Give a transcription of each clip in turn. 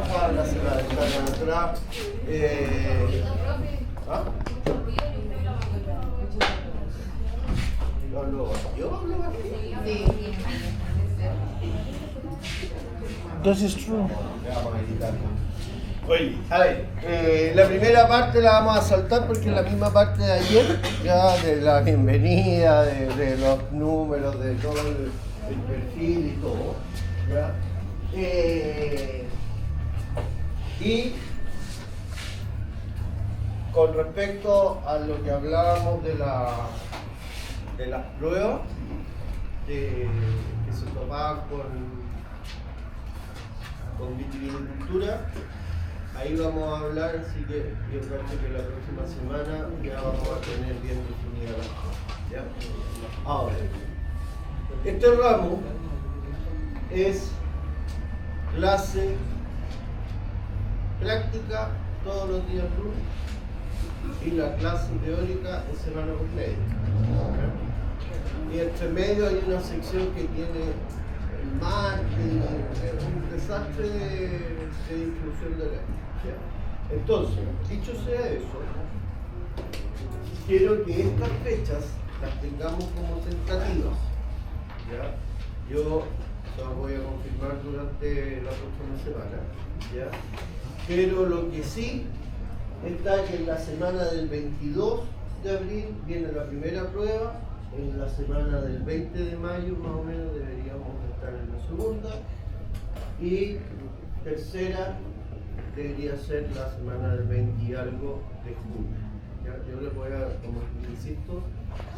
tabla, se la descargan atrás. ¿Ah? ¿Yo hablo aquí? This is true. Vamos a editarlo. Oye, a ver, la primera parte la vamos a saltar porque es la misma parte de ayer, ya de la bienvenida, de los números, de todo el perfil y todo. ¿Ya? Y con respecto a lo que hablábamos de las pruebas que se tomaban con vitivinicultura, ahí vamos a hablar, así que yo creo que la próxima semana ya vamos a tener bien definida las cosas. ¿Ya? Ahora, este ramo es clase práctica todos los días lunes y la clase teórica es semana completa. ¿Ya? Y entre medio hay una sección que tiene el marketing, un desastre de distribución de la. ¿Ya? Entonces, dicho sea eso, quiero que estas fechas las tengamos como tentativas. ¿Ya? Yo las voy a confirmar durante la próxima semana. ¿Ya? Pero lo que sí está que en la semana del 22 de abril viene la primera prueba, en la semana del 20 de mayo más o menos deberíamos estar en la segunda, y tercera debería ser la semana del 20 y algo de junio. ¿Ya? Yo les voy a, como insisto,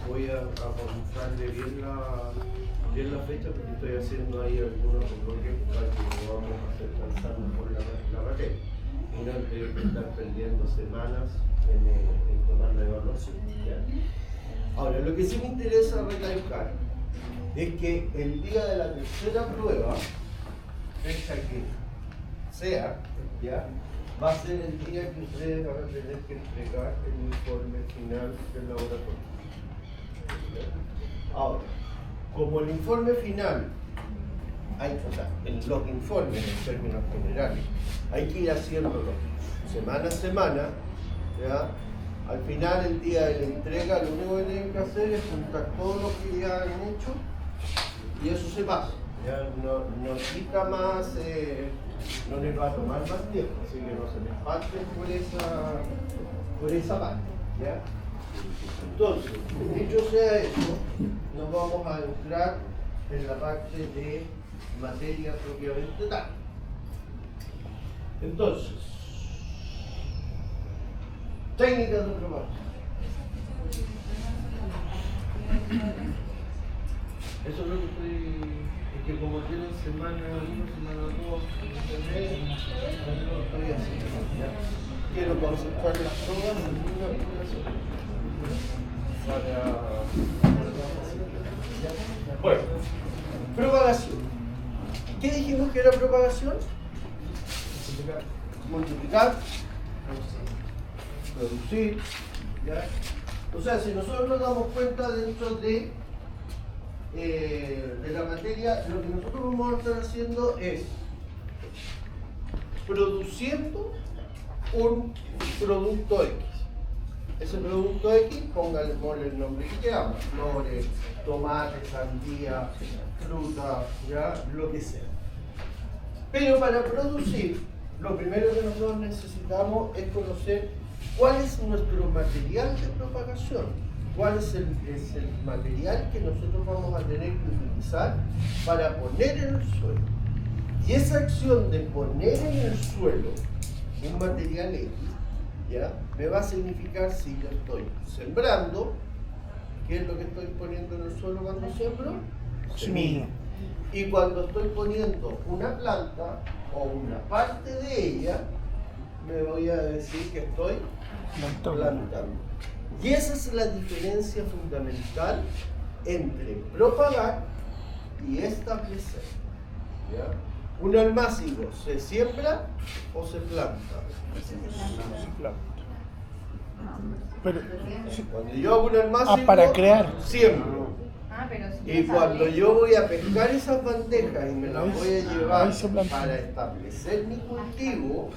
voy a mostrarle bien la fecha porque estoy haciendo ahí algunos bloques para que podamos hacer avanzar mejor la materia y no tener que estar perdiendo semanas en tomar la evaluación. ¿Ya? Ahora, lo que sí me interesa recalcar es que el día de la tercera prueba, fecha que sea, ¿ya? Va a ser el día que ustedes van a tener que entregar el informe final del laboratorio. ¿Ya? Ahora, como el informe final, en los informes en términos generales, hay que ir haciéndolo semana a semana, ¿ya? Al final, el día de la entrega, lo único que tienen que hacer es juntar todo lo que ya han hecho y eso se pasa. Ya no quita más, no les va a tomar más tiempo, así que no se les parte por esa parte. ¿Ya? Entonces, dicho sea eso, nos vamos a entrar en la parte de materia propiamente tal. Entonces, técnicas de propagación. Eso es lo que es que como tienen semana 1, semana 2, estoy haciendo, ¿ya? Quiero concentrar las pruebas en una sola. Bueno, propagación. ¿Qué dijimos que era propagación? Multiplicar, producir, ¿ya? O sea, si nosotros nos damos cuenta dentro de la materia, lo que nosotros vamos a estar haciendo es produciendo un producto X. Ese producto X, póngale el nombre que queramos, flores, tomate, sandía, fruta, ya, lo que sea. Pero para producir, lo primero que nosotros necesitamos es conocer cuál es nuestro material de propagación, cuál es el material que nosotros vamos a tener que utilizar para poner en el suelo. Y esa acción de poner en el suelo un material X, ¿ya? Me va a significar si yo estoy sembrando, ¿qué es lo que estoy poniendo en el suelo cuando siembro? Semilla. Y cuando estoy poniendo una planta o una parte de ella, me voy a decir que estoy plantando. Y esa es la diferencia fundamental entre propagar y establecer. ¿Ya? Un almácigo, ¿se siembra o se planta? Se planta. Pero, Cuando yo hago un almácigo, para crear. siembro. Pero si Y cuando yo voy a pescar esas bandejas y me las voy a llevar Ahí se planta. para establecer mi cultivo,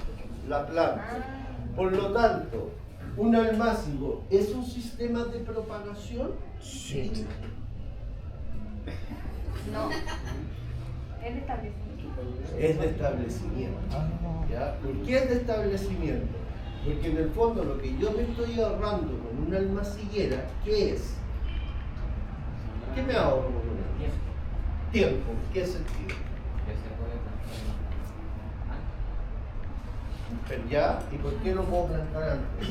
la planta. Por lo tanto, un almácigo es un sistema de propagación. Sí. No. Es de establecimiento. Es de establecimiento. Ah, ¿Ya? ¿Por qué es de establecimiento? Porque en el fondo lo que yo me estoy ahorrando con una almaciguera, ¿qué es? ¿Qué me ahorro con una? Tiempo. ¿Qué sentido? Pero ya, ¿y por qué no puedo plantar antes?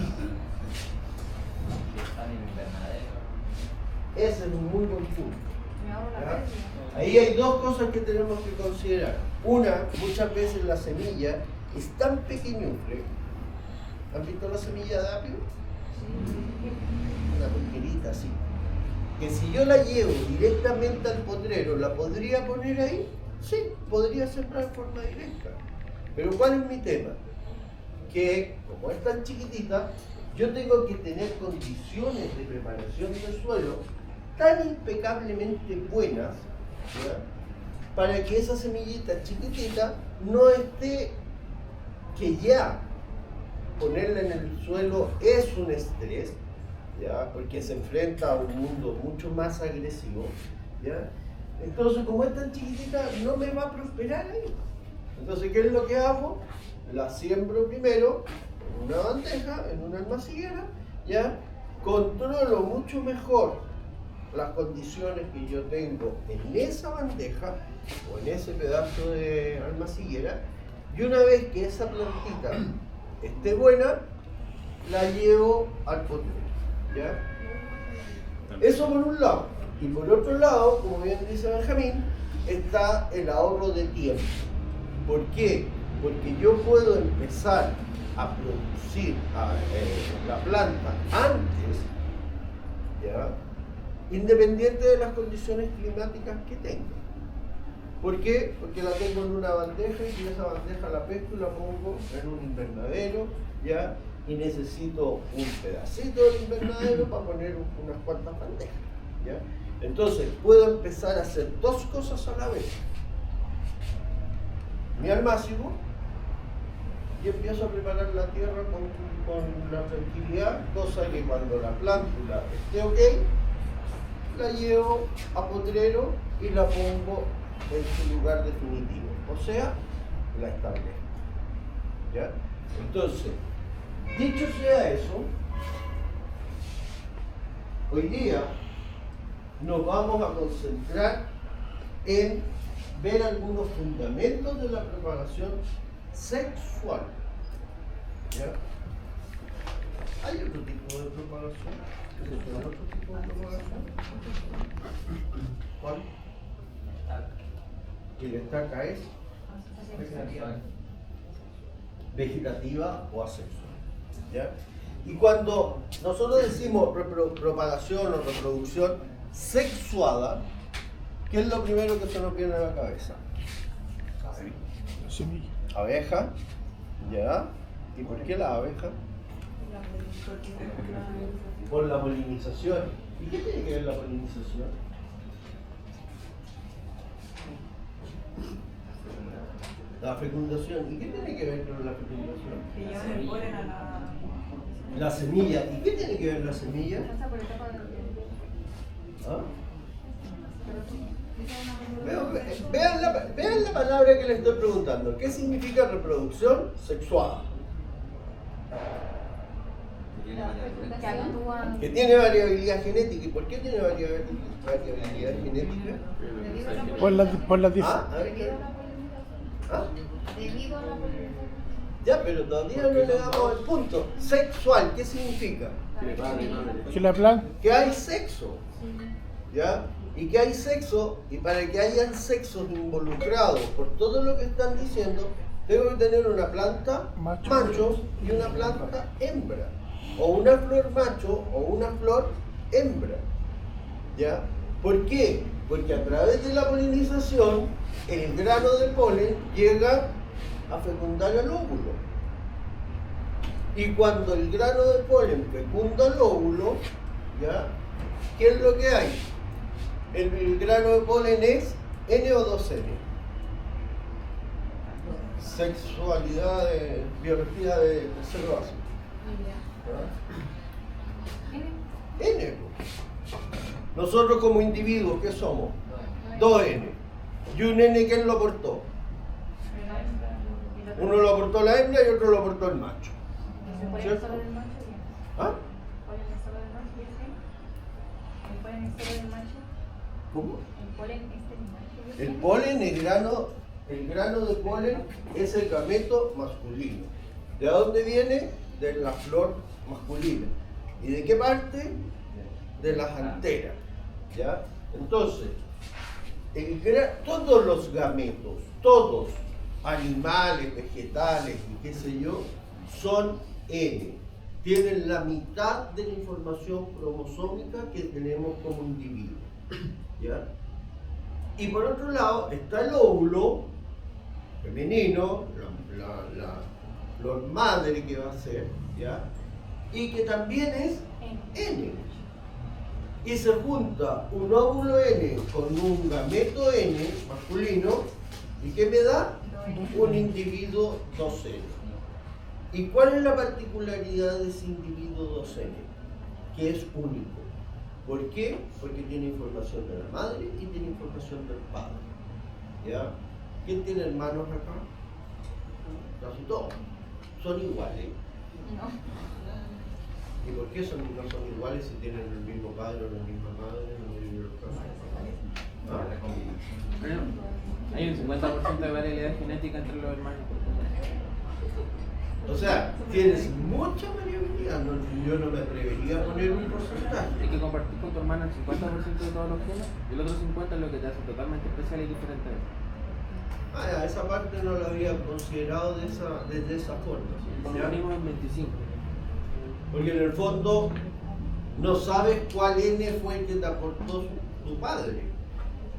Ese es un muy buen punto. Me ahorro la ¿Ya? pérdida. Ahí hay dos cosas que tenemos que considerar. Una, muchas veces la semilla es tan pequeñufle. ¿Han visto la semilla de apio? Una porquerita así. Que si yo la llevo directamente al potrero, ¿la podría poner ahí? Sí, podría sembrar en forma directa. Pero ¿cuál es mi tema? Que como es tan chiquitita, yo tengo que tener condiciones de preparación del suelo tan impecablemente buenas, ¿ya? Para que esa semillita chiquitita no esté, que ya ponerla en el suelo es un estrés, ¿ya? Porque se enfrenta a un mundo mucho más agresivo, ¿ya? Entonces, como es tan chiquitita, no me va a prosperar ahí. Entonces, ¿qué es lo que hago? La siembro primero en una bandeja, en una almaciguera, ¿ya? Controlo mucho mejor las condiciones que yo tengo en esa bandeja o en ese pedazo de almaciguera, y una vez que esa plantita esté buena, la llevo al potrero, ¿ya? Eso por un lado. Y por otro lado, como bien dice Benjamín, está el ahorro de tiempo. ¿Por qué? Porque yo puedo empezar a producir la planta antes, ¿ya? Independiente de las condiciones climáticas que tenga. ¿Por qué? Porque la tengo en una bandeja y esa bandeja la pesco y la pongo en un invernadero, ¿ya? Y necesito un pedacito del invernadero para poner unas cuantas bandejas, ¿ya? Entonces, puedo empezar a hacer dos cosas a la vez. Mi almácigo, y empiezo a preparar la tierra con la tranquilidad, cosa que cuando la plántula esté ok, la llevo a potrero y la pongo en su lugar definitivo, o sea, la establezco, ¿ya? Entonces, dicho sea eso, hoy día nos vamos a concentrar en ver algunos fundamentos de la preparación sexual, ¿ya? ¿Hay otro tipo de preparación? ¿Existe otro tipo de preparación? ¿Cuál? Y la estaca es vegetativa o asexual, ¿ya? Y cuando nosotros decimos propagación o reproducción sexuada, ¿qué es lo primero que se nos viene a la cabeza? la semilla. Abeja, ¿ya? ¿Y por qué la abeja? Por la polinización. ¿Y qué tiene que ver la polinización? La fecundación. ¿Y qué tiene que ver con la fecundación? Que llevan el polen a la... La semilla. ¿Y qué tiene que ver la semilla? Pasa por etapa de... ¿Ah? Vean la palabra que le estoy preguntando. ¿Qué significa reproducción sexuada? Que actúan... Que tiene variabilidad genética. ¿Y por qué tiene variabilidad genética? Por la ¿Ah? A ver, ¿qué? ¿Ah? Debido a la polinización. Ya, pero todavía no le damos el punto. Sexual, ¿qué significa? que la planta. Que hay sexo. ¿Ya? Y que hay sexo, y para que hayan sexos involucrados por todo lo que están diciendo, tengo que tener una planta macho y una planta hembra. O una flor macho o una flor hembra. ¿Ya? ¿Por qué? Porque a través de la polinización, el grano de polen llega a fecundar el óvulo. Y cuando el grano de polen fecunda el óvulo, ¿ya? ¿Qué es lo que hay? El grano de polen es N o 2N. Sexualidad de biología de tercero básico. ¿Ah? N. Nosotros como individuos, ¿qué somos? 2N. Y un N, ¿quién lo aportó? Uno lo aportó la hembra y otro lo aportó el macho. ¿El polen ¿Cierto? solo del macho? ¿Ah? ¿El polen es solo del macho? ¿El polen es solo del macho? ¿Cómo? ¿El polen es del macho? El polen, el grano de polen es el gameto masculino. ¿De dónde viene? De la flor masculina. ¿Y de qué parte? De las anteras. ¿Ya? Entonces, todos los gametos, todos, animales, vegetales y qué sé yo, son N. Tienen la mitad de la información cromosómica que tenemos como individuo. ¿Ya? Y por otro lado está el óvulo femenino, la flor madre que va a ser, ¿ya? Y que también es N. Y se junta un óvulo N con un gameto N masculino, ¿y qué me da? Un individuo 2N. ¿Y cuál es la particularidad de ese individuo 2N? Que es único. ¿Por qué? Porque tiene información de la madre y tiene información del padre. ¿Ya? ¿Quién tiene hermanos acá? Casi todos. Son iguales. No. ¿Y por qué no son iguales si tienen el mismo padre o la misma madre? ¿Ah? Hay un 50% de variabilidad genética entre los hermanos. O sea, tienes mucha variabilidad. Yo no me atrevería a poner un Hay porcentaje. que compartir con tu hermano el 50% de todos los genes y el otro 50% es lo que te hace totalmente especial y diferente. Ah, ya, esa parte no la había considerado desde esa forma. Como ¿Ya? mínimo en 25. Porque en el fondo no sabes cuál N fue el que te aportó tu padre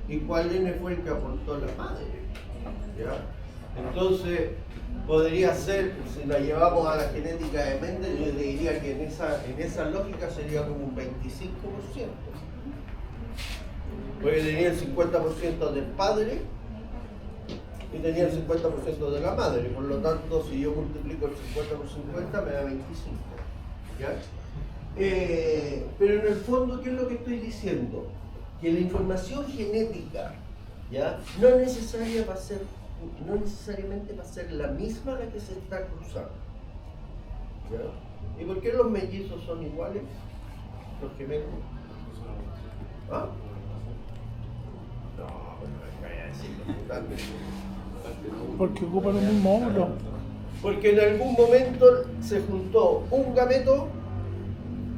y cuál N fue el que aportó la madre. ¿Ya? Entonces, podría ser, si la llevamos a la genética de Mendel, yo le diría que en esa lógica sería como un 25%. Porque tenía el 50% del padre y tenía el 50% de la madre. Por lo tanto, si yo multiplico el 50 por 50, me da 25. ¿Ya? Pero en el fondo, ¿qué es lo que estoy diciendo? Que la información genética, ¿ya? no necesariamente va a ser la misma la que se está cruzando. ¿Ya? ¿Y por qué los mellizos son iguales? Los gemelos. ¿Ah? No, no vaya a decirlo totalmente. Porque ocupan el mismo óvulo. Porque en algún momento se juntó un gameto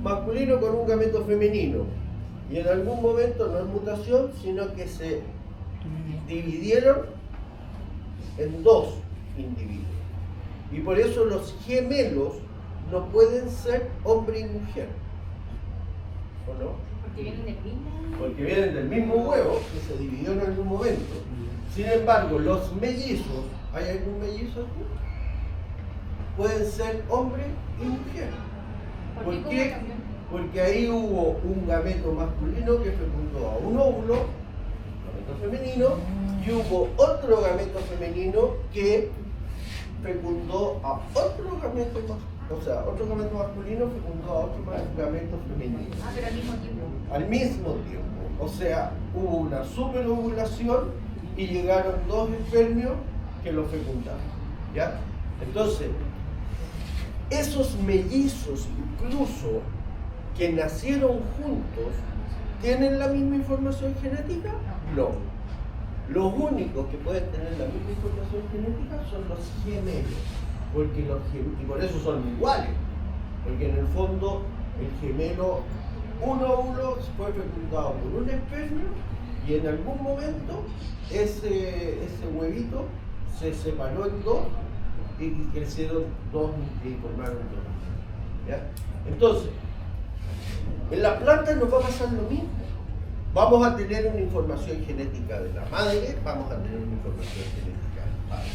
masculino con un gameto femenino. Y en algún momento no es mutación, sino que se dividieron en dos individuos. Y por eso los gemelos no pueden ser hombre y mujer. ¿O no? Porque vienen del mismo. Porque vienen del mismo huevo que se dividió en algún momento. Sin embargo, los mellizos, ¿hay algún mellizo aquí? Pueden ser hombre y mujer. ¿Por qué? Porque ahí hubo un gameto masculino que fecundó a un óvulo, gameto femenino, y hubo otro gameto femenino que fecundó a otro gameto masculino. O sea, otro gameto masculino fecundó a otro gameto femenino. Ah, pero al mismo tiempo. Al mismo tiempo. O sea, hubo una superovulación y llegaron dos espermios que lo fecundaron. ¿Ya? Entonces, esos mellizos incluso que nacieron juntos, ¿tienen la misma información genética? No. Los únicos que pueden tener la misma información genética son los gemelos. Y por eso son iguales. Porque en el fondo, el gemelo, un óvulo fue fecundado por un espermio y en algún momento ese huevito se separó en dos y crecieron dos y formaron dos. ¿Ya? Entonces, en las plantas nos va a pasar lo mismo. Vamos a tener una información genética de la madre, vamos a tener una información genética del padre.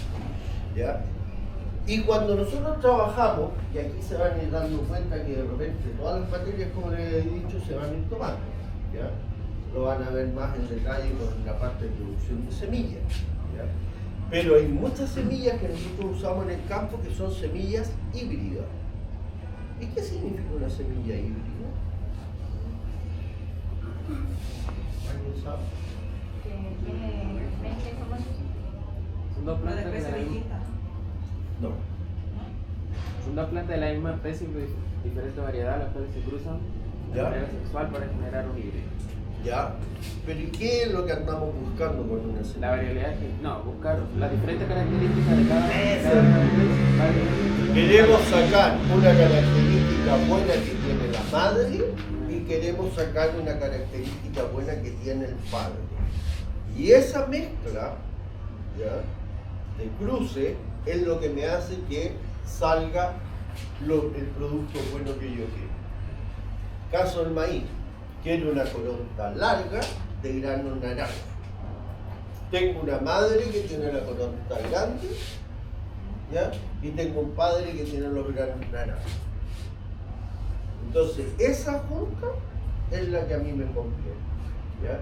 ¿Ya? Y cuando nosotros trabajamos, y aquí se van a ir dando cuenta que de repente todas las materias, como les he dicho, se van a ir tomando. ¿Ya? lo van a ver más en detalle con la parte de producción de semillas. ¿Ya? Pero hay muchas semillas que nosotros usamos en el campo que son semillas híbridas. ¿Y qué significa una semilla híbrida? ¿Alguien sabe? Que tiene leche y tomate. Son dos Una plantas de especie la misma, distinta. No. son dos plantas de la misma especie de diferente variedad, las cuales se cruzan de Ya. manera sexual para generar un híbrido. ¿Ya? Pero ¿y qué es lo que andamos buscando con una La semilla? variabilidad es que, no, buscar las diferentes características de cada Eso. especie. Queremos sacar una característica buena que tiene la madre y queremos sacar una característica buena que tiene el padre. Y esa mezcla, ¿ya?, de cruce es lo que me hace que salga el producto bueno que yo quiero. Caso del maíz, quiero una coronta larga de grano naranja. Tengo una madre que tiene la coronta grande, ¿ya?, y tengo un padre que tiene los granos naranjas. Entonces, esa junta es la que a mí me conviene, ¿ya?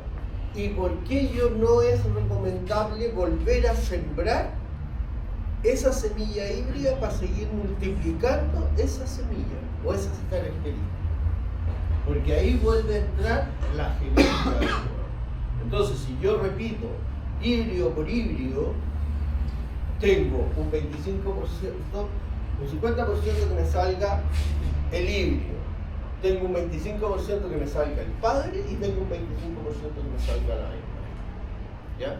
¿Y por qué no es recomendable volver a sembrar esa semilla híbrida para seguir multiplicando esa semilla o esas características? Porque ahí vuelve a entrar la genética de nuevo. Entonces, si yo repito híbrido por híbrido, tengo un 25%, un 50% que me salga el híbrido, tengo un 25% que me salga el padre y tengo un 25% que me salga la hembra. ¿Ya?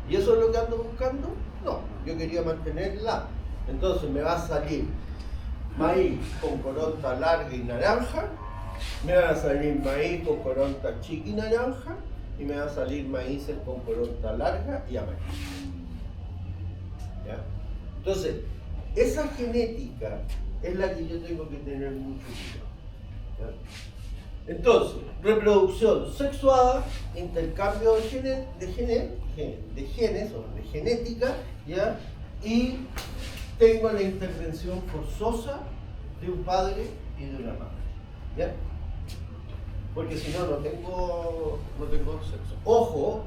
¿Y eso es lo que ando buscando? No, yo quería mantenerla. Entonces me va a salir maíz con coronta larga y naranja, me va a salir maíz con coronta chica y naranja, y me va a salir maíces con coronta larga y amarilla. ¿Ya? Entonces, esa genética es la que yo tengo que tener mucho cuidado. ¿Ya? Entonces, reproducción sexuada, intercambio de genes o de genética, ¿ya?, y tengo la intervención forzosa de un padre y de una madre. ¿Ya? Porque si no, no tengo sexo. Ojo,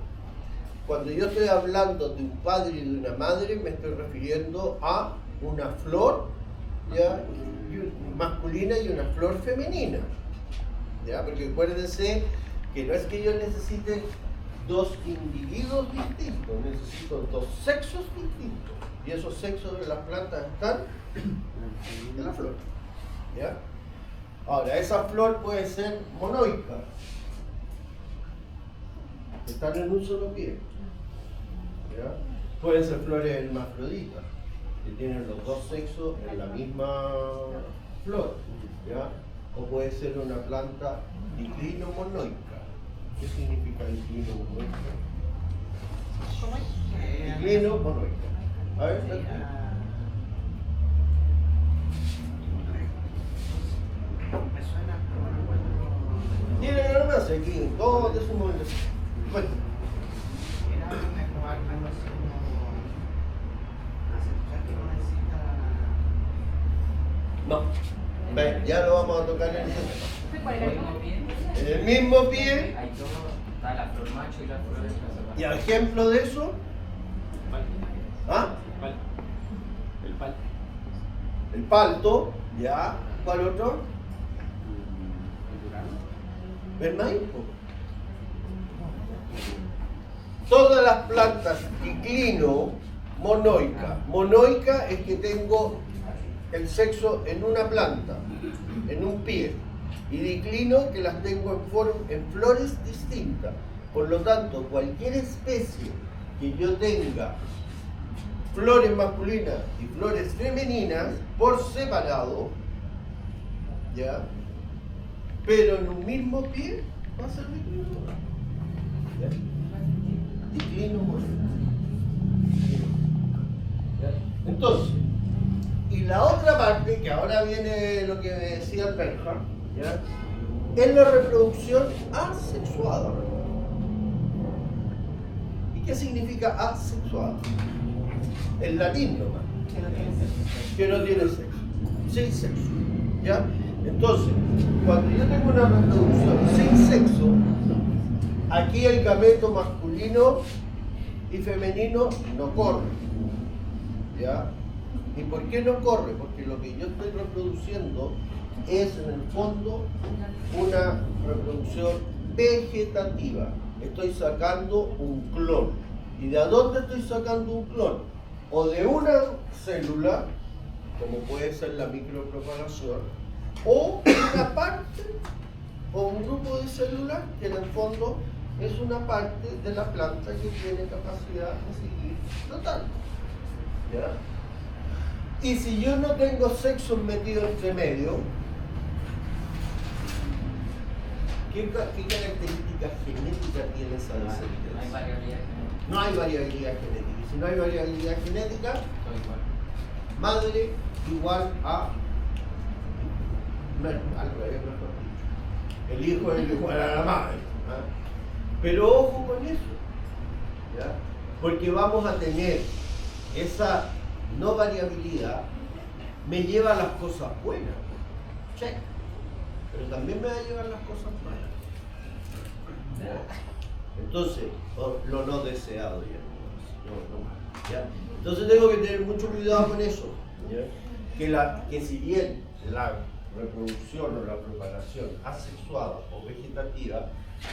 cuando yo estoy hablando de un padre y de una madre, me estoy refiriendo a una flor, ¿ya?, masculina y una flor femenina. ¿Ya? Porque acuérdense que no es que yo necesite dos individuos distintos, necesito dos sexos distintos. Y esos sexos de las plantas están en la flor. ¿Ya? Ahora, esa flor puede ser monoica. Están en un solo pie. ¿Ya? Pueden ser flores hermafroditas, que tienen los dos sexos en la misma flor. ¿Ya? O puede ser una planta diclino-monoica. ¿Qué significa diclino-monoica? ¿Cómo es? Diclino-monoica. A ver, aquí. Me suena, pero no recuerdo. Miren, no me hace aquí, todo de su momento. Bueno, Era algo así como aceptar que no necesita. no. Ven, ya lo vamos a tocar en ese tema. Fui por el mismo pie. En el mismo pie, Hay dos, está la flor macho y la flor y hembra. ejemplo de eso, ¿ah? El pal. El palto, ya. ¿Cuál otro? El durano. ¿El maíz? Todas las plantas diclino, monoica. Monoica es que tengo el sexo en una planta, en un pie. Y diclino que las tengo en flores distintas. Por lo tanto, cualquier especie que yo tenga flores masculinas y flores femeninas por separado, ¿ya?, pero en un mismo pie, va a ser diclino. ¿Ya? Diclino monoica. ¿Ya? Entonces, y la otra parte, que ahora viene lo que decía el Bernhard, ¿ya?, es la reproducción asexuada. ¿Y qué significa asexuada? En latín nomás. Que no tiene sexo. Sin sexo. ¿Ya? Entonces, cuando yo tengo una reproducción sin sexo, Aquí el gameto masculino y femenino no corre. ¿Ya? ¿Y por qué no corre? Porque lo que yo estoy reproduciendo es en el fondo una reproducción vegetativa. Estoy sacando un clon. ¿Y de dónde estoy sacando un clon? O de una célula, como puede ser la micropropagación, o una parte o un grupo de células que en el fondo es una parte de la planta que tiene capacidad de seguir flotando. ¿Ya? Y si yo no tengo sexo metido entre medio, ¿qué características genéticas tiene esa No hay descendencia? variabilidad genética. No hay variabilidad genética. Y si no hay variabilidad genética, Todo igual. madre igual a... Bueno, al revés, mejor dicho. El hijo es igual a la madre. ¿Ah? Pero ojo con eso, ¿ya? Porque vamos a tener esa no variabilidad, me lleva a las cosas buenas, check, pero también me va a llevar las cosas malas. ¿Ya? Entonces, lo no deseado ya, no más, ¿ya? Entonces tengo que tener mucho cuidado con eso, ¿ya? Que si bien la reproducción o la propagación asexuada o vegetativa,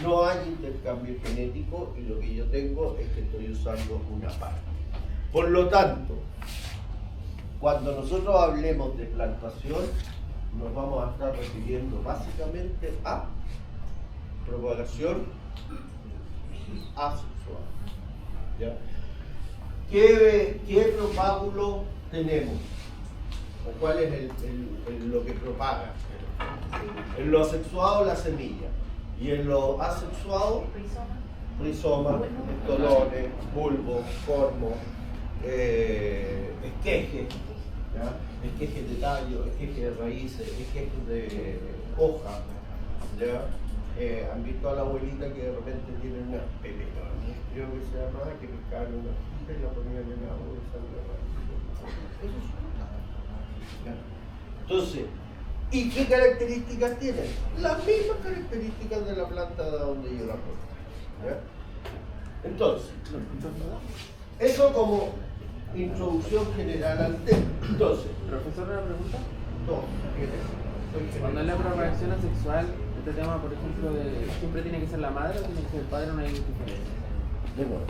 no hay intercambio genético y lo que yo tengo es que estoy usando una parte. Por lo tanto, cuando nosotros hablemos de plantación, nos vamos a estar refiriendo básicamente a propagación asexual. ¿Ya? ¿Qué propágulo tenemos? ¿O cuál es lo que propaga? En lo asexuado, la semilla. Y en lo asexuado, rizoma, estolones, bulbo, cormo, esqueje, ¿ya? Esqueje de tallo, esqueje de raíces, esqueje de hoja. ¿Ya? Han visto a la abuelita que de repente tiene una pelea, ¿no? Creo que se llama que pescaban una hojita y la ponían en el agua y salía raíz. Eso es una planta. ¿Ya? Entonces, ¿y qué características tienen? Las mismas características de la planta de donde yo la pongo. ¿Ya? Entonces, eso como introducción general al tema. Entonces, Profesor, una pregunta. no, Cuando es la propagación asexual, este tema, por ejemplo, ¿siempre tiene que ser la madre o tiene que ser el padre o no hay diferencia? de nuevo.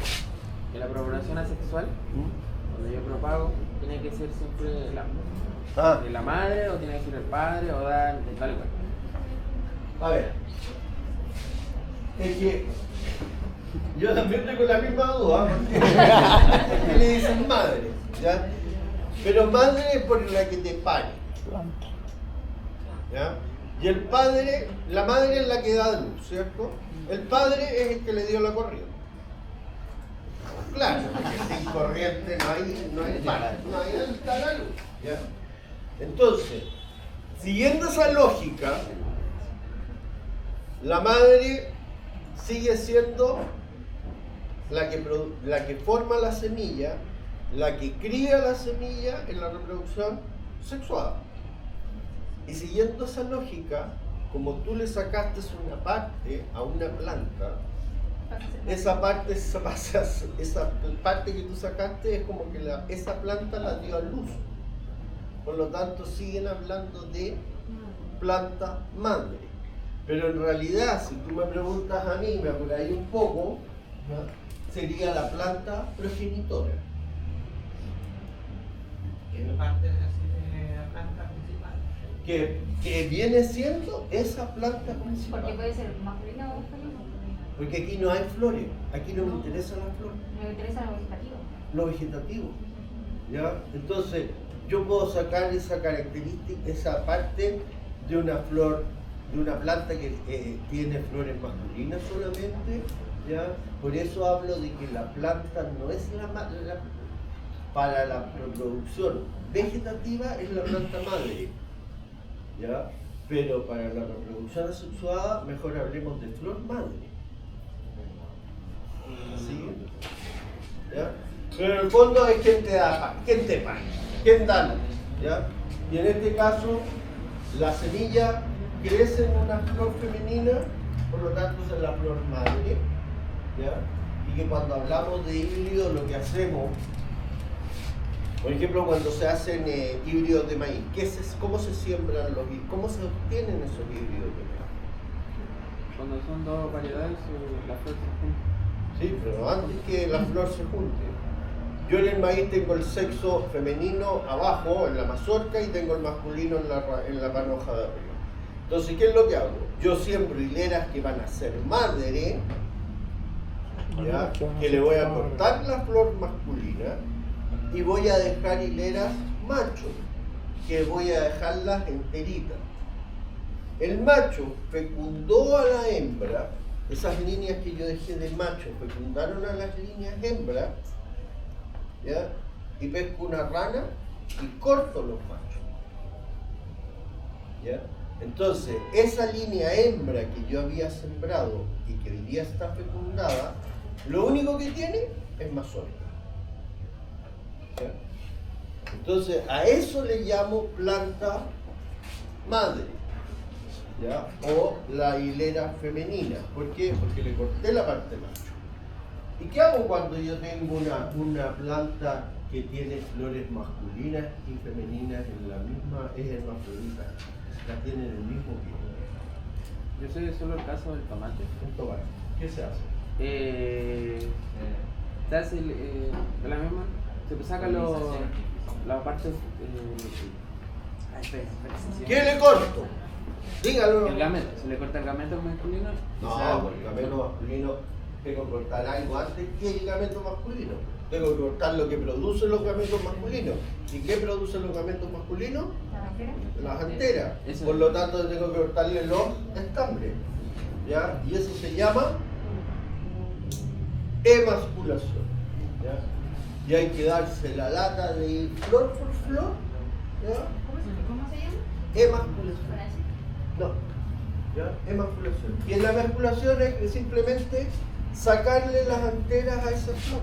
En la propagación asexual, cuando yo propago, tiene que ser siempre la madre o tiene que ser el padre o tal igual. A ver, es que yo también tengo la misma duda, porque le dicen madre, ¿ya? Pero madre es por la que te pare, ¿ya? Y el padre, la madre es la que da luz, ¿cierto? El padre es el que le dio la corriente. Claro, porque sin corriente no hay padre, no hay donde está la luz, ¿ya? Entonces, siguiendo esa lógica, la madre sigue siendo la que forma la semilla, la que cría la semilla en la reproducción sexual. Y siguiendo esa lógica, como tú le sacaste una parte a una planta, esa parte que tú sacaste es como que esa planta la dio a luz. Por lo tanto, siguen hablando de planta madre. Pero en realidad, si tú me preguntas a mí, me apuráis un poco, ¿no? Sería la planta progenitora. Que es parte de la planta principal. Que viene siendo esa planta principal. Porque puede ser masculina o femenina. Porque aquí no hay flores, aquí no me interesan las flores, Me interesa lo vegetativo. lo vegetativo. ¿Ya? Entonces, yo puedo sacar esa característica, esa parte de una flor, de una planta que tiene flores masculinas solamente, ¿ya? Por eso hablo de que la planta no es para la reproducción vegetativa es la planta madre, ¿ya? Pero para la reproducción asexuada, mejor hablemos de flor madre. ¿Sí? ¿Ya? Pero en el fondo es quien te da pan, quien te paga, quien da luz, ¿ya? Y en este caso, la semilla crece en una flor femenina, por lo tanto es la flor madre, ¿ya? Y que cuando hablamos de híbrido lo que hacemos, por ejemplo, cuando se hacen híbridos de maíz, ¿cómo se siembran los híbridos? ¿Cómo se obtienen esos híbridos de maíz? Cuando son dos variedades, la flor se junta. Sí, pero antes que la flor se junte. Yo en el maíz tengo el sexo femenino abajo, en la mazorca, y tengo el masculino en la panoja de arriba. Entonces, ¿qué es lo que hago? Yo siembro hileras que van a ser madre, ¿ya? Que le voy a cortar la flor masculina y voy a dejar hileras macho, que voy a dejarlas enteritas. El macho fecundó a la hembra, esas líneas que yo dejé de macho fecundaron a las líneas hembras, ¿ya? Y pesco una rana y corto los machos, ¿ya? Entonces, esa línea hembra que yo había sembrado y que hoy día está fecundada, lo único que tiene es mazorca, ¿ya? Entonces, a eso le llamo planta madre, ¿ya? O la hilera femenina. ¿Por qué? Porque le corté la parte macho. ¿Y qué hago cuando yo tengo una planta que tiene flores masculinas y femeninas en la misma, es hermafrodita, las tienen en el mismo pie? Yo sé solo el caso del tomate. Un tomate. ¿Qué se hace? Se hace de la misma, se saca la parte. ¿Qué le corto? Dígalo. El gameto, se le corta el gameto masculino. No, pues el gameto masculino tengo que cortar algo antes que el gameto masculino. Tengo que cortar lo que producen los gametos masculinos. ¿Y qué producen los gametos masculinos? Las anteras. Eso. Por lo tanto, tengo que cortarle los estambres, ¿ya? Y eso se llama emasculación, ¿ya? Y hay que darse la lata de ir flor por flor, ¿ya? ¿Cómo se llama? Emasculación. No, ¿ya? Emasculación. Y en la emasculación es simplemente sacarle las anteras a esa flor.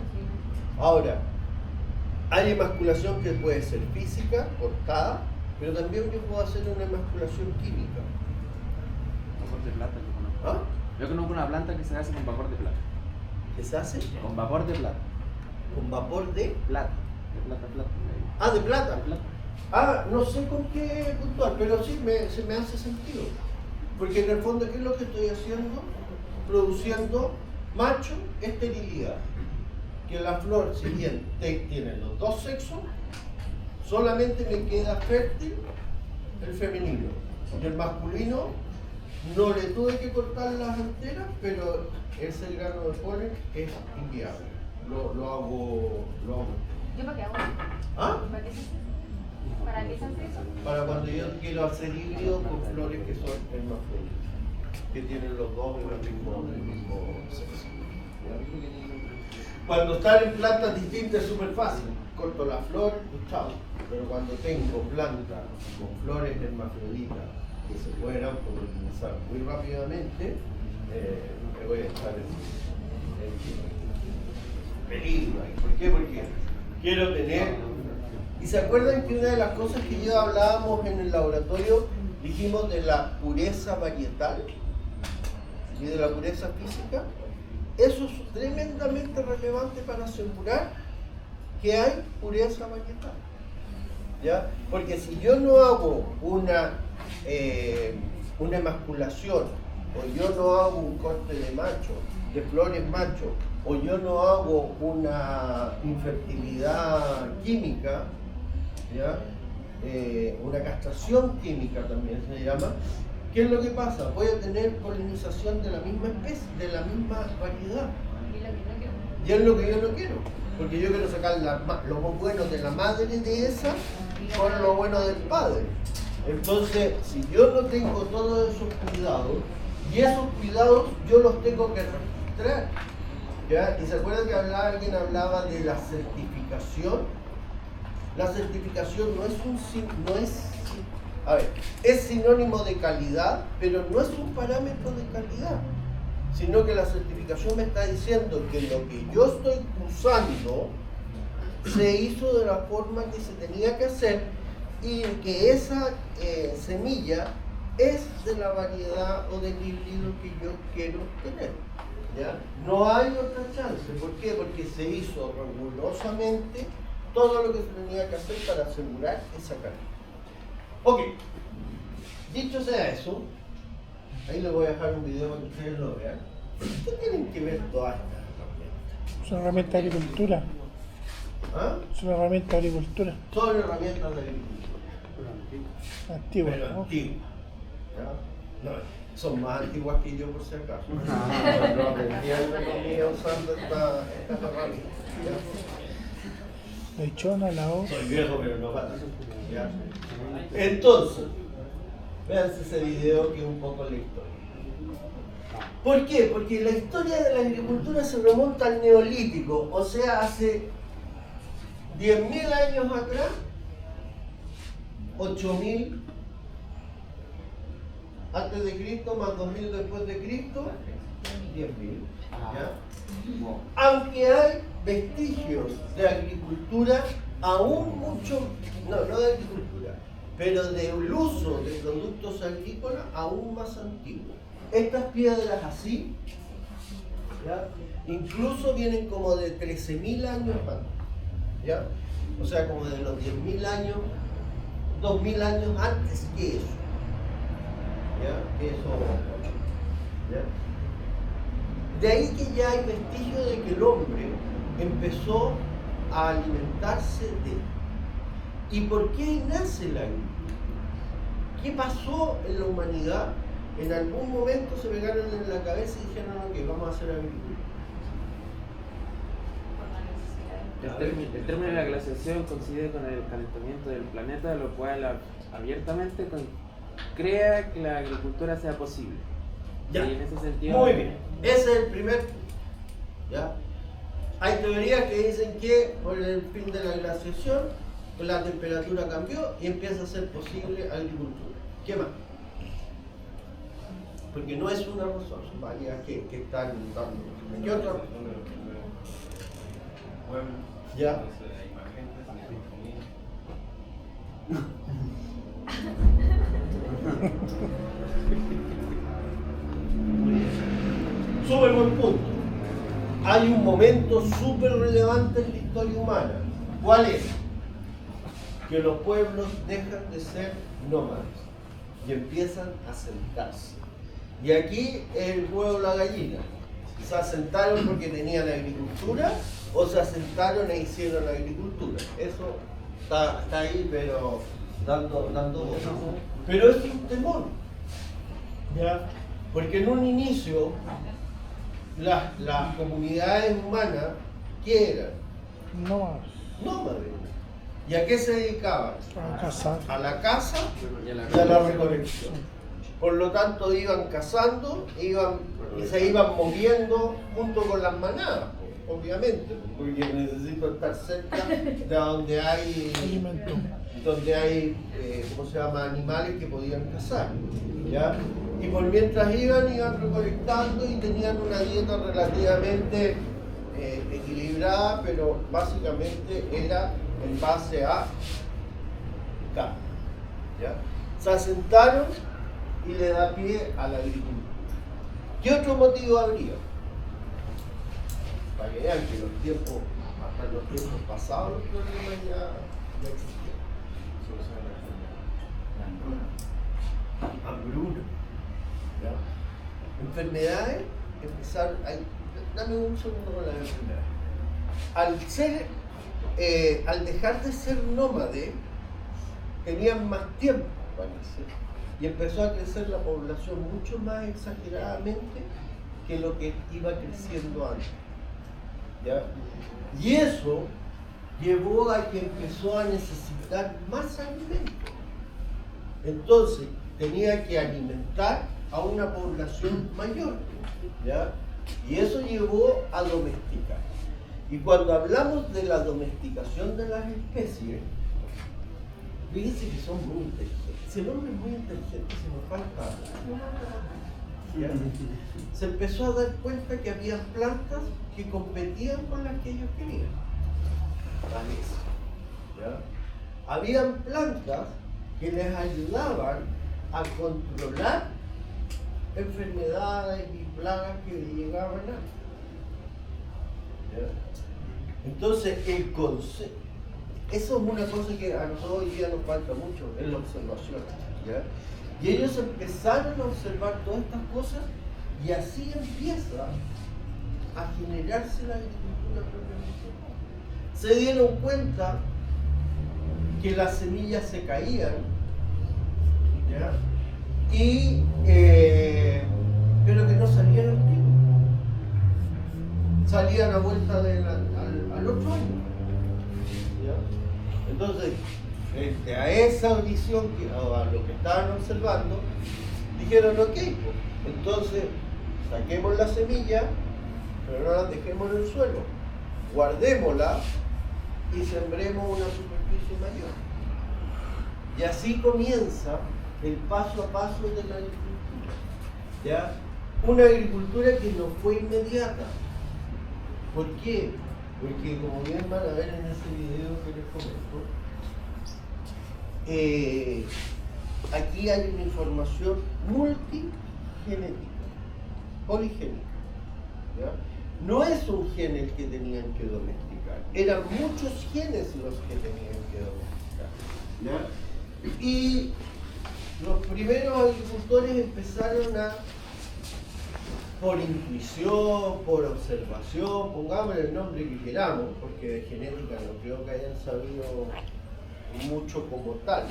Ahora, hay emasculación que puede ser física, cortada, pero también yo puedo hacer una emasculación química. Vapor de plata, yo conozco. ¿Ah? Yo conozco una planta que se hace con vapor de plata. ¿Qué se hace? Con vapor de plata. Con vapor de Plata. De plata. Ah, de plata. De plata. Ah, no sé con qué puntual, pero sí se me hace sentido. Porque en el fondo, ¿qué es lo que estoy haciendo? Produciendo macho esterilidad. Que la flor, si bien tiene los dos sexos, solamente me queda fértil el femenino. Y el masculino no le tuve que cortar las anteras, pero ese grano de polen es inviable. Lo hago. ¿Yo para qué hago? ¿Ah? ¿Para qué se hace? ¿Para qué se hace eso? Para cuando yo quiero hacer híbrido con flores que son hermafroditas, que tienen los dos el mismo sexo. ¿Ya? Cuando están en plantas distintas es súper fácil, corto la flor y chao. Pero cuando tengo plantas con flores hermafroditas que se pueden autopolinizar muy rápidamente, me voy a estar en peligro. ¿Por qué? Porque quiero tener... ¿Y se acuerdan que una de las cosas que ya hablábamos en el laboratorio, dijimos de la pureza varietal y de la pureza física? Eso es tremendamente relevante para asegurar que hay pureza varietal, ¿ya? Porque si yo no hago una emasculación, o yo no hago un corte de macho, de flores macho, o yo no hago una infertilidad química, ¿ya? Una castración química también se llama. ¿Qué es lo que pasa? Voy a tener polinización de la misma especie, de la misma variedad. Y es lo que yo no quiero, porque yo quiero sacar lo bueno de la madre de esa con lo bueno del padre. Entonces, si yo no tengo todos esos cuidados, y esos cuidados yo los tengo que registrar, ¿ya? ¿Y se acuerdan que alguien hablaba de la certificación? La certificación es sinónimo de calidad, pero no es un parámetro de calidad, sino que la certificación me está diciendo que lo que yo estoy usando se hizo de la forma que se tenía que hacer y que esa semilla es de la variedad o del híbrido que yo quiero tener. ¿Ya? No hay otra chance. ¿Por qué? Porque se hizo rigurosamente todo lo que se tenía que hacer para asegurar esa carga. Ok, dicho sea eso, ahí les voy a dejar un video para que ustedes lo vean. ¿Qué tienen que ver todas estas herramientas? Es una herramienta de agricultura. ¿Ah? Es una herramienta de agricultura. Son herramientas de agricultura, Antigua. pero ¿no? antiguas. ¿Ya? No, son más antiguas que yo, por si acaso. No aprendí a economía usando estas herramientas. ¿Ya? Lechona, la O. Soy viejo, pero no pasa. ¿Ya? Entonces, véanse ese video que es un poco la historia. ¿Por qué? Porque la historia de la agricultura se remonta al Neolítico, o sea, hace 10.000 años atrás, 8.000 antes de Cristo más 2.000 después de Cristo, 10.000. ¿Ya? Aunque hay vestigios de agricultura, aún mucho, no de agricultura, pero del uso de productos agrícolas aún más antiguos. Estas piedras así, ¿ya? Incluso vienen como de 13.000 años antes, ¿ya? O sea, como de los 10.000 años, 2.000 años antes que eso, ¿ya? Que eso, ¿ya? De ahí que ya hay vestigio de que el hombre empezó a alimentarse de. ¿Y por qué nace la agricultura? ¿Qué pasó en la humanidad? En algún momento se pegaron en la cabeza y dijeron, ok, vamos a hacer agricultura. El término de la glaciación coincide con el calentamiento del planeta, lo cual abiertamente crea que la agricultura sea posible. Ya. Y en ese sentido... Muy bien, ese es el primer punto. ¿Ya? Hay teorías que dicen que por el fin de la glaciación la temperatura cambió y empieza a ser posible agricultura. ¿Qué más? Porque no es una razón, son varias que están dando. ¿Qué otra razón? ¿Ya? Súper buen punto. Hay un momento súper relevante en la historia humana. ¿Cuál es? Que los pueblos dejan de ser nómadas y empiezan a asentarse. Y aquí el huevo o la gallina. ¿Se asentaron porque tenían agricultura o se asentaron e hicieron agricultura? Eso está ahí, pero dando voz. Pero es un temor, ¿ya? Porque en un inicio las comunidades humanas, ¿qué eran? No más. Nómades. ¿Y a qué se dedicaban? A cazar. A la caza Y a la y a la recolección. Por lo tanto, iban cazando y se iban moviendo junto con las manadas, obviamente, porque necesito estar cerca de donde hay Alimento. ¿cómo se llama? Animales que podían cazar, ¿ya? Y por mientras iban recolectando y tenían una dieta relativamente equilibrada, pero básicamente era en base a carne, ¿ya? Se asentaron y le da pie a la agricultura. ¿Qué otro motivo habría? Para que vean que hasta los tiempos pasados los problemas ya existían. Hambruna. ¿Ya? Enfermedades empezaron. Dame un segundo con las enfermedades. Al dejar de ser nómade, tenían más tiempo, parece, y empezó a crecer la población mucho más exageradamente que lo que iba creciendo antes. ¿Ya? Y eso llevó a que empezó a necesitar más alimento. Entonces tenía que alimentar a una población mayor, ¿ya? Y eso llevó a domesticar. Y cuando hablamos de la domesticación de las especies, fíjense que son muy inteligentes. Si el hombre es muy inteligente, se nos falta algo. ¿Ya? Se empezó a dar cuenta que había plantas que competían con las que ellos querían. ¿Ya? Habían plantas que les ayudaban a controlar enfermedades y plagas que llegaban a. ¿Ya? Entonces, el concepto, eso es una cosa que a nosotros hoy día nos falta mucho, es la observación. ¿Ya? Y ellos empezaron a observar todas estas cosas y así empieza a generarse la agricultura propiamente. Se dieron cuenta que las semillas se caían, ¿ya? Y pero que no salían al tiro, salían a vuelta al otro año, ¿ya? Entonces, frente a esa audición, o a lo que estaban observando, dijeron, ok, pues, entonces saquemos la semilla, pero no la dejemos en el suelo, guardémosla y sembremos una superficie mayor. Y así comienza el paso a paso de la agricultura. ¿Ya? Una agricultura que no fue inmediata. ¿Por qué? Porque como bien van a ver en ese video que les comento, aquí hay una información multigenética, poligénica. ¿Ya? No es un gen el que tenían que domesticar, eran muchos genes los que tenían que domesticar. ¿Ya? Y los primeros agricultores empezaron a, por intuición, por observación, pongamos el nombre que queramos, porque de genética no creo que hayan sabido mucho como tal.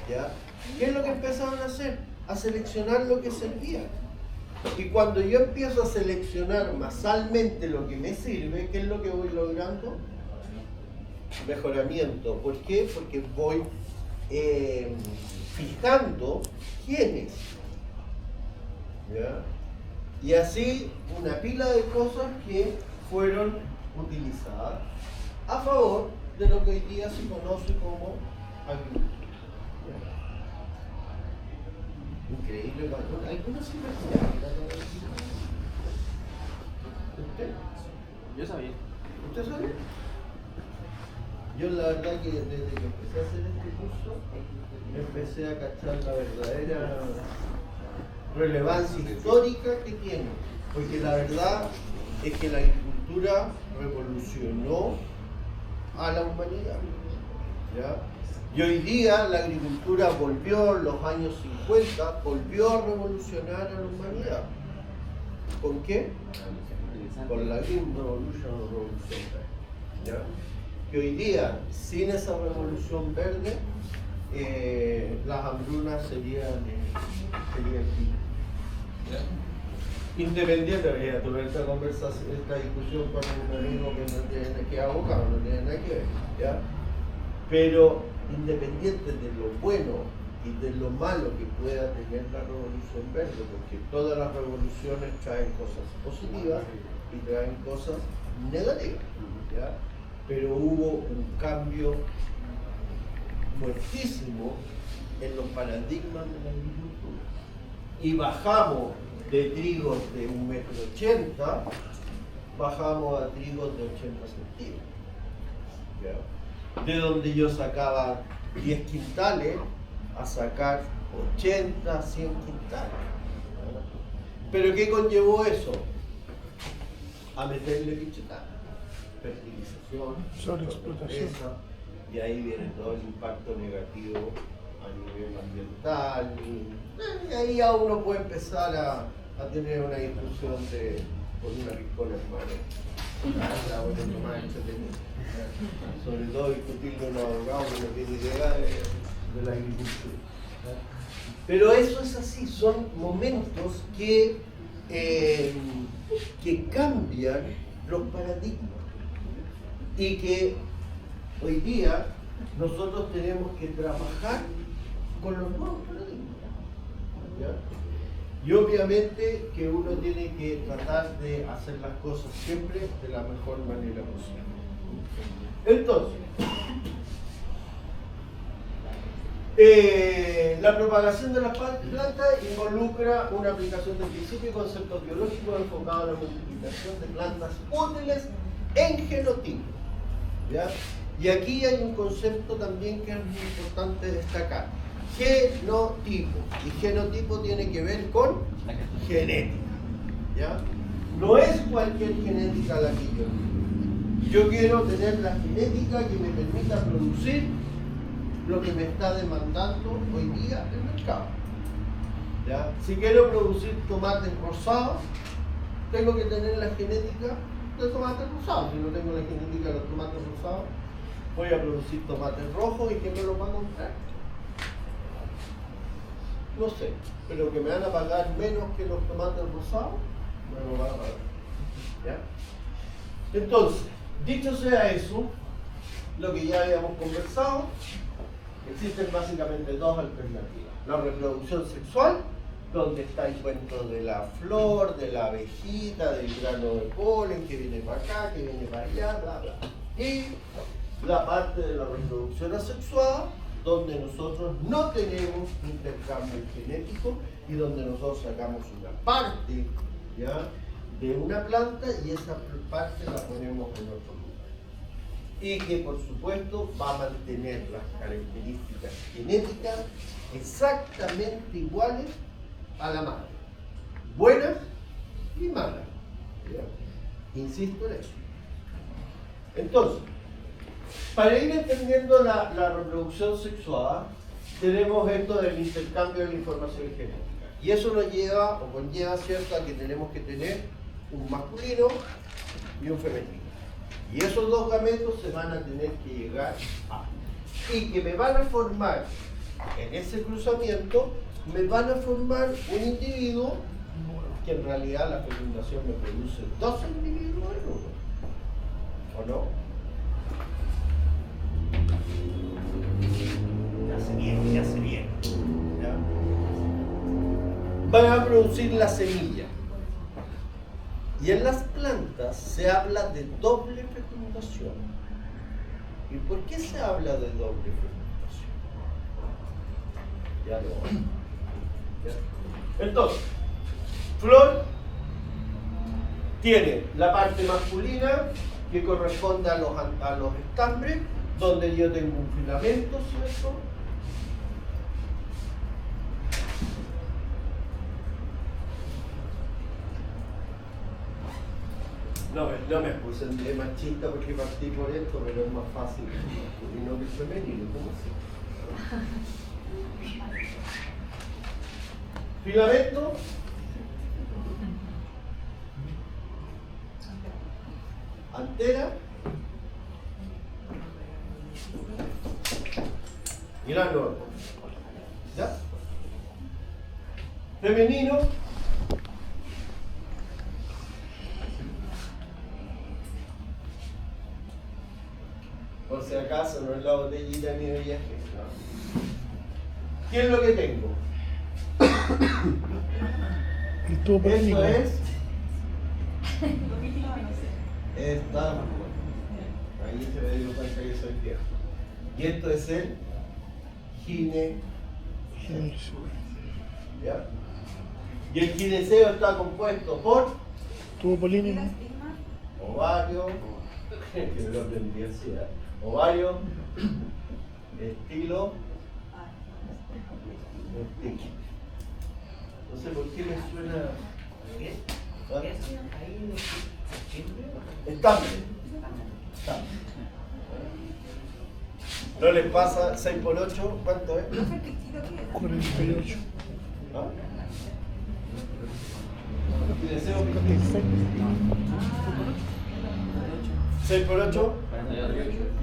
¿Ya? ¿Qué es lo que empezaron a hacer? A seleccionar lo que servía. Y cuando yo empiezo a seleccionar masalmente lo que me sirve, ¿qué es lo que voy logrando? Mejoramiento. ¿Por qué? Porque voy fijando genes. ¿Ya? Y así una pila de cosas que fueron utilizadas a favor de lo que hoy día se conoce como agricultura. Increíble, algunos sí me ¿Usted? Yo sabía. ¿Usted sabe? Yo la verdad que desde que empecé a hacer este curso, empecé a cachar la verdadera relevancia histórica que tiene. Porque la verdad es que la agricultura revolucionó a la humanidad. ¿Ya? Y hoy día la agricultura volvió en los años 50, volvió a revolucionar a la humanidad. ¿Con qué? Con la Green Revolution o Revolución Verde. ¿Ya? Que hoy día, sin esa revolución verde, las hambrunas serían fin. Independiente, tuve esta conversación, esta discusión con un amigo que no tiene que abogado, no tiene nada que ver. ¿Ya? Pero independiente de lo bueno y de lo malo que pueda tener la revolución verde, porque todas las revoluciones traen cosas positivas y traen cosas negativas, ¿ya? Pero hubo un cambio fuertísimo en los paradigmas de la agricultura y bajamos de trigos de 1,80 m, bajamos a trigos de 80 centímetros, ¿ya? De donde yo sacaba 10 quintales a sacar 80, 100 quintales. ¿Verdad? ¿Pero qué conllevó eso? A meterle bichetada, fertilización, sobreexplotación. Y ahí viene todo el impacto negativo a nivel ambiental. Y ahí ya uno puede empezar a tener una discusión con una piscola, hermano. Sobre todo discutir con los abogados que no tienen idea de la agricultura. Pero eso es así, son momentos que cambian los paradigmas y que hoy día nosotros tenemos que trabajar con los nuevos paradigmas. ¿Ya? Y obviamente que uno tiene que tratar de hacer las cosas siempre de la mejor manera posible. Entonces, la propagación de las plantas involucra una aplicación de principios y conceptos biológicos enfocados a la multiplicación de plantas útiles en genotipo. ¿Ya? Y aquí hay un concepto también que es muy importante destacar. genotipo. Y genotipo tiene que ver con genética. ¿Ya? No es cualquier genética la que yo quiero. Yo quiero tener la genética que me permita producir lo que me está demandando hoy día el mercado. ¿Ya? Si quiero producir tomates rosados, tengo que tener la genética de tomates rosados. Si no tengo la genética de los tomates rosados, voy a producir tomates rojos y ¿quién me los va a comprar? No sé, pero que me van a pagar menos que los tomates rosados, me lo van a pagar. ¿Ya? Entonces, dicho sea eso, lo que ya habíamos conversado, existen básicamente dos alternativas. La reproducción sexual, donde está el cuento de la flor, de la abejita, del grano de polen, que viene para acá, que viene para allá, bla, bla. Y la parte de la reproducción asexuada, donde nosotros no tenemos intercambio genético y donde nosotros sacamos una parte, ¿ya?, de una planta y esa parte la ponemos en otro lugar. Y que por supuesto va a mantener las características genéticas exactamente iguales a la madre, buenas y malas. ¿Ya? Insisto en eso. Entonces, para ir entendiendo la reproducción sexuada, tenemos esto del intercambio de la información genética. Y eso nos lleva o conlleva, ¿cierto?, a que tenemos que tener un masculino y un femenino. Y esos dos gametos se van a tener que llegar a. Y que me van a formar, en ese cruzamiento, me van a formar un individuo que en realidad la fecundación me produce dos individuos en uno. ¿O no? Ya se viene. ¿Ya? Van a producir la semilla. Y en las plantas se habla de doble fecundación. ¿Y por qué se habla de doble fecundación? Ya lo vamos. ¿Ya? Entonces, flor tiene la parte masculina que corresponde a los estambres, donde yo tengo un filamento, ¿cierto? No me puse de machista porque partí por esto, pero es más fácil y no que femenino, ¿cómo se? Filamento. Antera. Y la norma. ¿Ya? Femenino. Por si acaso no es la botellita ni de viaje. No. ¿Qué es lo que tengo? El tubo Esto polémico. es. Esta. Ahí se me dio cuenta que soy viejo. Y esto es el gineceo. ¿Ya? Y el gineceo está compuesto por Tubo polémico. ovario, que no lo aprendí así, ¿eh? Ovario, estilo, estilo. No sé por qué me suena. ¿Ah? Estambre. ¿No les pasa 6 por 8? ¿Cuánto es? 48. ¿Ah? Gineceo, 6 por 8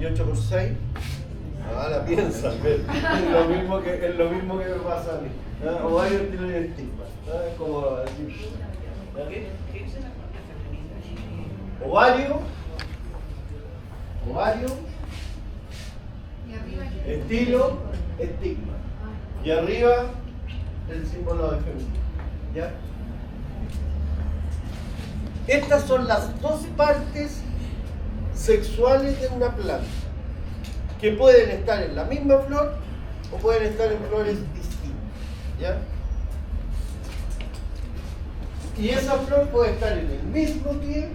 y 8 por 6. Ah, la piensan, es lo mismo que me pasa a mí. ¿Ah? Ovario, estilo y estigma. ¿Ah? Es como así. ¿Qué es la parte femenina? Ovario, estilo, estigma. Y arriba el símbolo de femenino. ¿Ya? Estas son las dos partes sexuales de una planta, que pueden estar en la misma flor o pueden estar en flores distintas. ¿Ya? Y esa flor puede estar en el mismo pie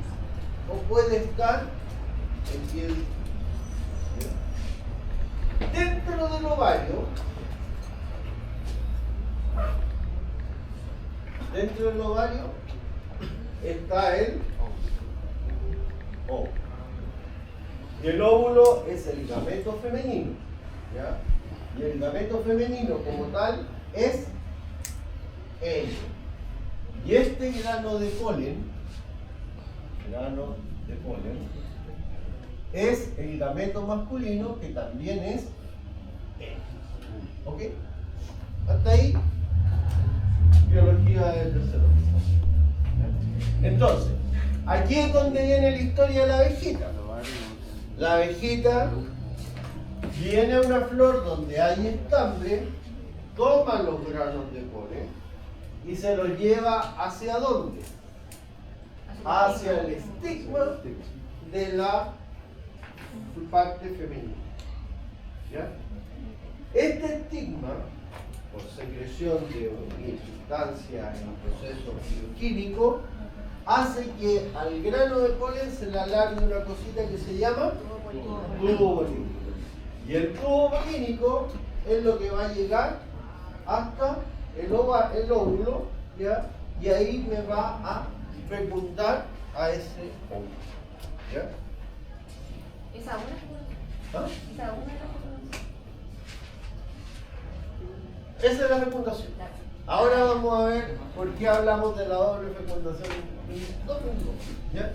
o puede estar en pie distinto. ¿Ya? Dentro del ovario Dentro del ovario está el óvulo. Y el óvulo es el gameto femenino, ¿ya? Y el gameto femenino como tal es ello. Y este grano de polen, es el gameto masculino que también es ello. ¿Ok? Hasta ahí, biología del tercer orden. Entonces, aquí es donde viene la historia de la abejita. La abejita viene a una flor donde hay estambre, toma los granos de polen y se los lleva ¿hacia dónde? Hacia el estigma de la parte femenina. ¿Ya? Este estigma, por secreción de sustancias en el proceso bioquímico, hace que al grano de polen se le alargue una cosita que se llama tubo polínico. Y el tubo polínico es lo que va a llegar hasta el óvulo, ¿ya? Y ahí me va a fecundar a ese óvulo. ¿Ya? ¿Esa una? ¿Ah? ¿Esa una? Esa es la fecundación. Ahora vamos a ver por qué hablamos de la doble fecundación en 2 minutos. ¿Ya?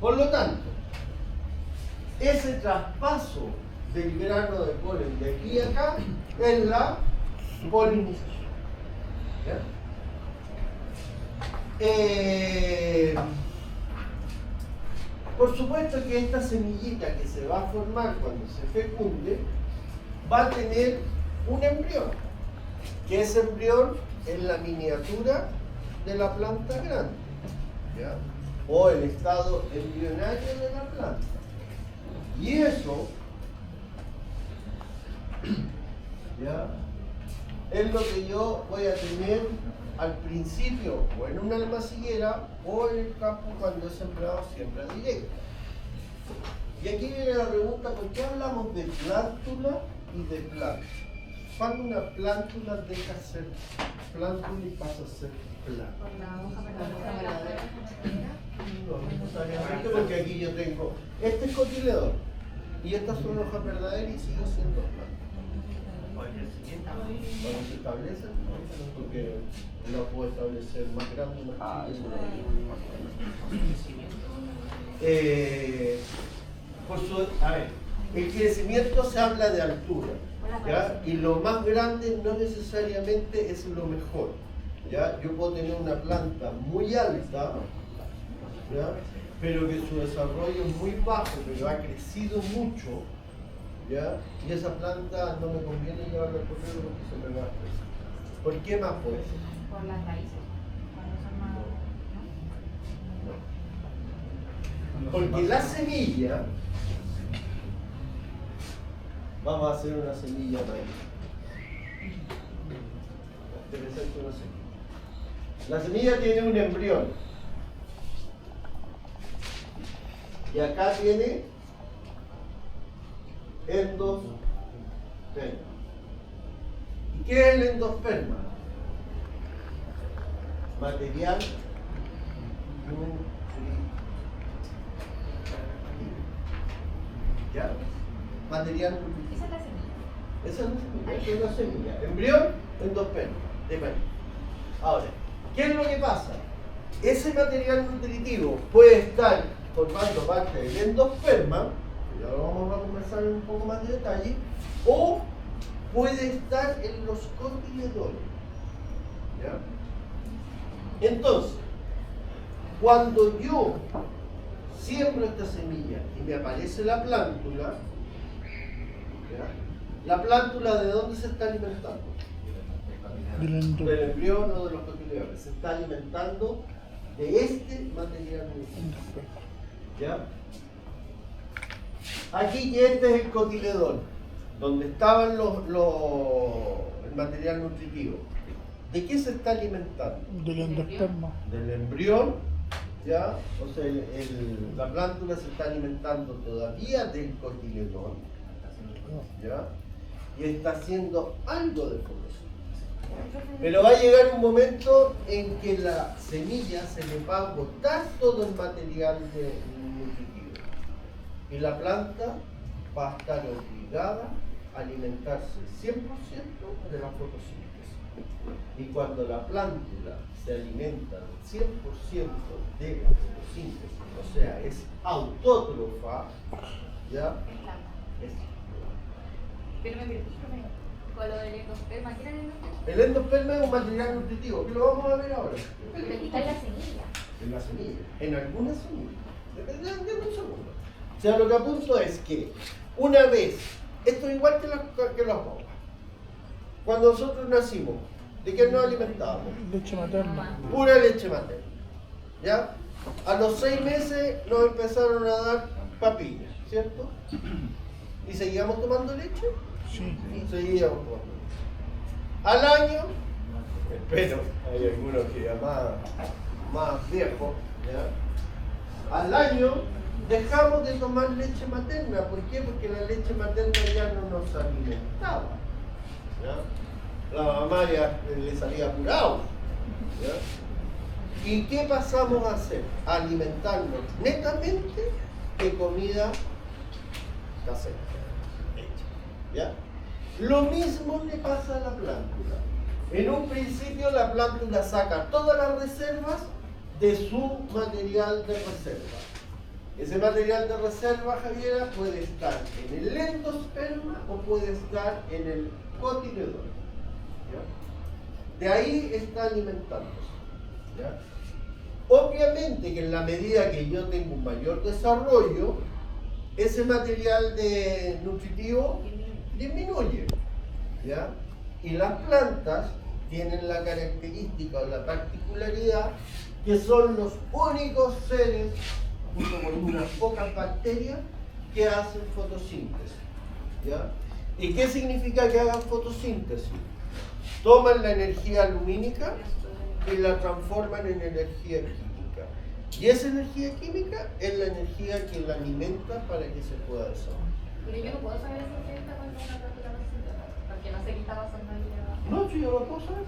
Por lo tanto, ese traspaso del grano de polen de aquí a acá es la polinización. ¿Ya? Por supuesto que esta semillita que se va a formar cuando se fecunde va a tener un embrión, que ese embrión es la miniatura de la planta grande, ¿ya? O el estado embrionario de la planta. Y eso, ¿ya?, es lo que yo voy a tener al principio, o en una almaciguera, o en el campo cuando es sembrado siembra directa. Y aquí viene la pregunta: ¿por qué hablamos de plántula y de planta? ¿Cuándo una plántula deja de ser plántula y pasa a ser planta? Por la hoja verdadera. No necesariamente, porque aquí yo tengo, este es cotiledón, y estas son hojas verdaderas y sigue siendo planta. Cuando se establece, porque no puedo establecer más grande, más chiquito. A ver, el crecimiento se habla de altura, ¿ya? Y lo más grande no necesariamente es lo mejor, ¿ya? Yo puedo tener una planta muy alta, ¿ya?, pero que su desarrollo es muy bajo, pero ha crecido mucho, ¿ya? Y esa planta no me conviene llevarla al correo porque se me va a crecer. ¿Por qué más puede ser? Por las raíces. Cuando son más. ¿No? Porque la semilla, vamos a hacer una semilla raíz. Te presento una semilla. La semilla tiene un embrión. Y acá tiene endosperma. ¿Y qué es el endosperma? Material nutritivo. ¿Ya? Material nutritivo. Esa es la semilla. Esa es la semilla, esa es la semilla. Embrión, endosperma, de maíz. Ahora, ¿qué es lo que pasa? Ese material nutritivo puede estar formando parte del endosperma, ya lo vamos a conversar en un poco más de detalle, o puede estar en los cotiledones. ¿Ya? Entonces, cuando yo siembro esta semilla y me aparece la plántula, ¿ya?, la plántula, ¿de dónde se está alimentando? Del embrión o de los cotiledones. Se está alimentando de este material nutritivo. ¿Ya? Aquí este es el cotiledón, donde estaban el material nutritivo. ¿De qué se está alimentando? Del endosperma. Del embrión, ¿ya? O sea, la plántula se está alimentando todavía del cotiledón, ¿ya? Y está haciendo algo de fotosíntesis. Pero va a llegar un momento en que la semilla se le va a agotar todo el material nutritivo. Y la planta va a estar obligada a alimentarse 100% de la fotosíntesis. Y cuando la plántula se alimenta del 100% de la fotosíntesis, o sea, es autótrofa, ¿ya? Es Pero me perdí con lo del endosperma. ¿Qué era el endosperma? el endosperma es un material nutritivo, que lo vamos a ver ahora. Pero está en la semilla. En la semilla, en algunas semillas. Depende de un segundo. O sea, lo que apunto es que una vez, esto es igual que las guaguas. Cuando nosotros nacimos, ¿de qué nos alimentábamos? Leche materna. Pura leche materna. ¿Ya? A los 6 meses nos empezaron a dar papillas, ¿cierto? ¿Y seguíamos tomando leche? Sí. Y seguíamos tomando leche. Al año, espero, hay algunos que ya más viejos, ¿ya? Al año dejamos de tomar leche materna. ¿Por qué? Porque la leche materna ya no nos alimentaba. ¿Ya? La mamá ya le salía apurado. ¿Ya? ¿Y qué pasamos a hacer? A alimentarnos netamente de comida casera, hecha. ¿Ya? Lo mismo le pasa a la plántula. En un principio la plántula saca todas las reservas de su material de reserva. Ese material de reserva, Javiera, puede estar en el endosperma o puede estar en el cotiledón. ¿Ya? De ahí está alimentándose. ¿Ya? Obviamente que en la medida que yo tengo un mayor desarrollo, ese material nutritivo disminuye. ¿Ya? Y las plantas tienen la característica o la particularidad que son los únicos seres, junto con unas pocas bacterias, que hacen fotosíntesis. ¿Ya? ¿Y qué significa que hagan fotosíntesis? Toman la energía lumínica y la transforman en energía química. Y esa energía química es la energía que la alimenta para que se pueda desarrollar. Pero yo no puedo saber si está cuando una planta va porque no sé qué está pasando ahí debajo. No, si yo lo puedo saber.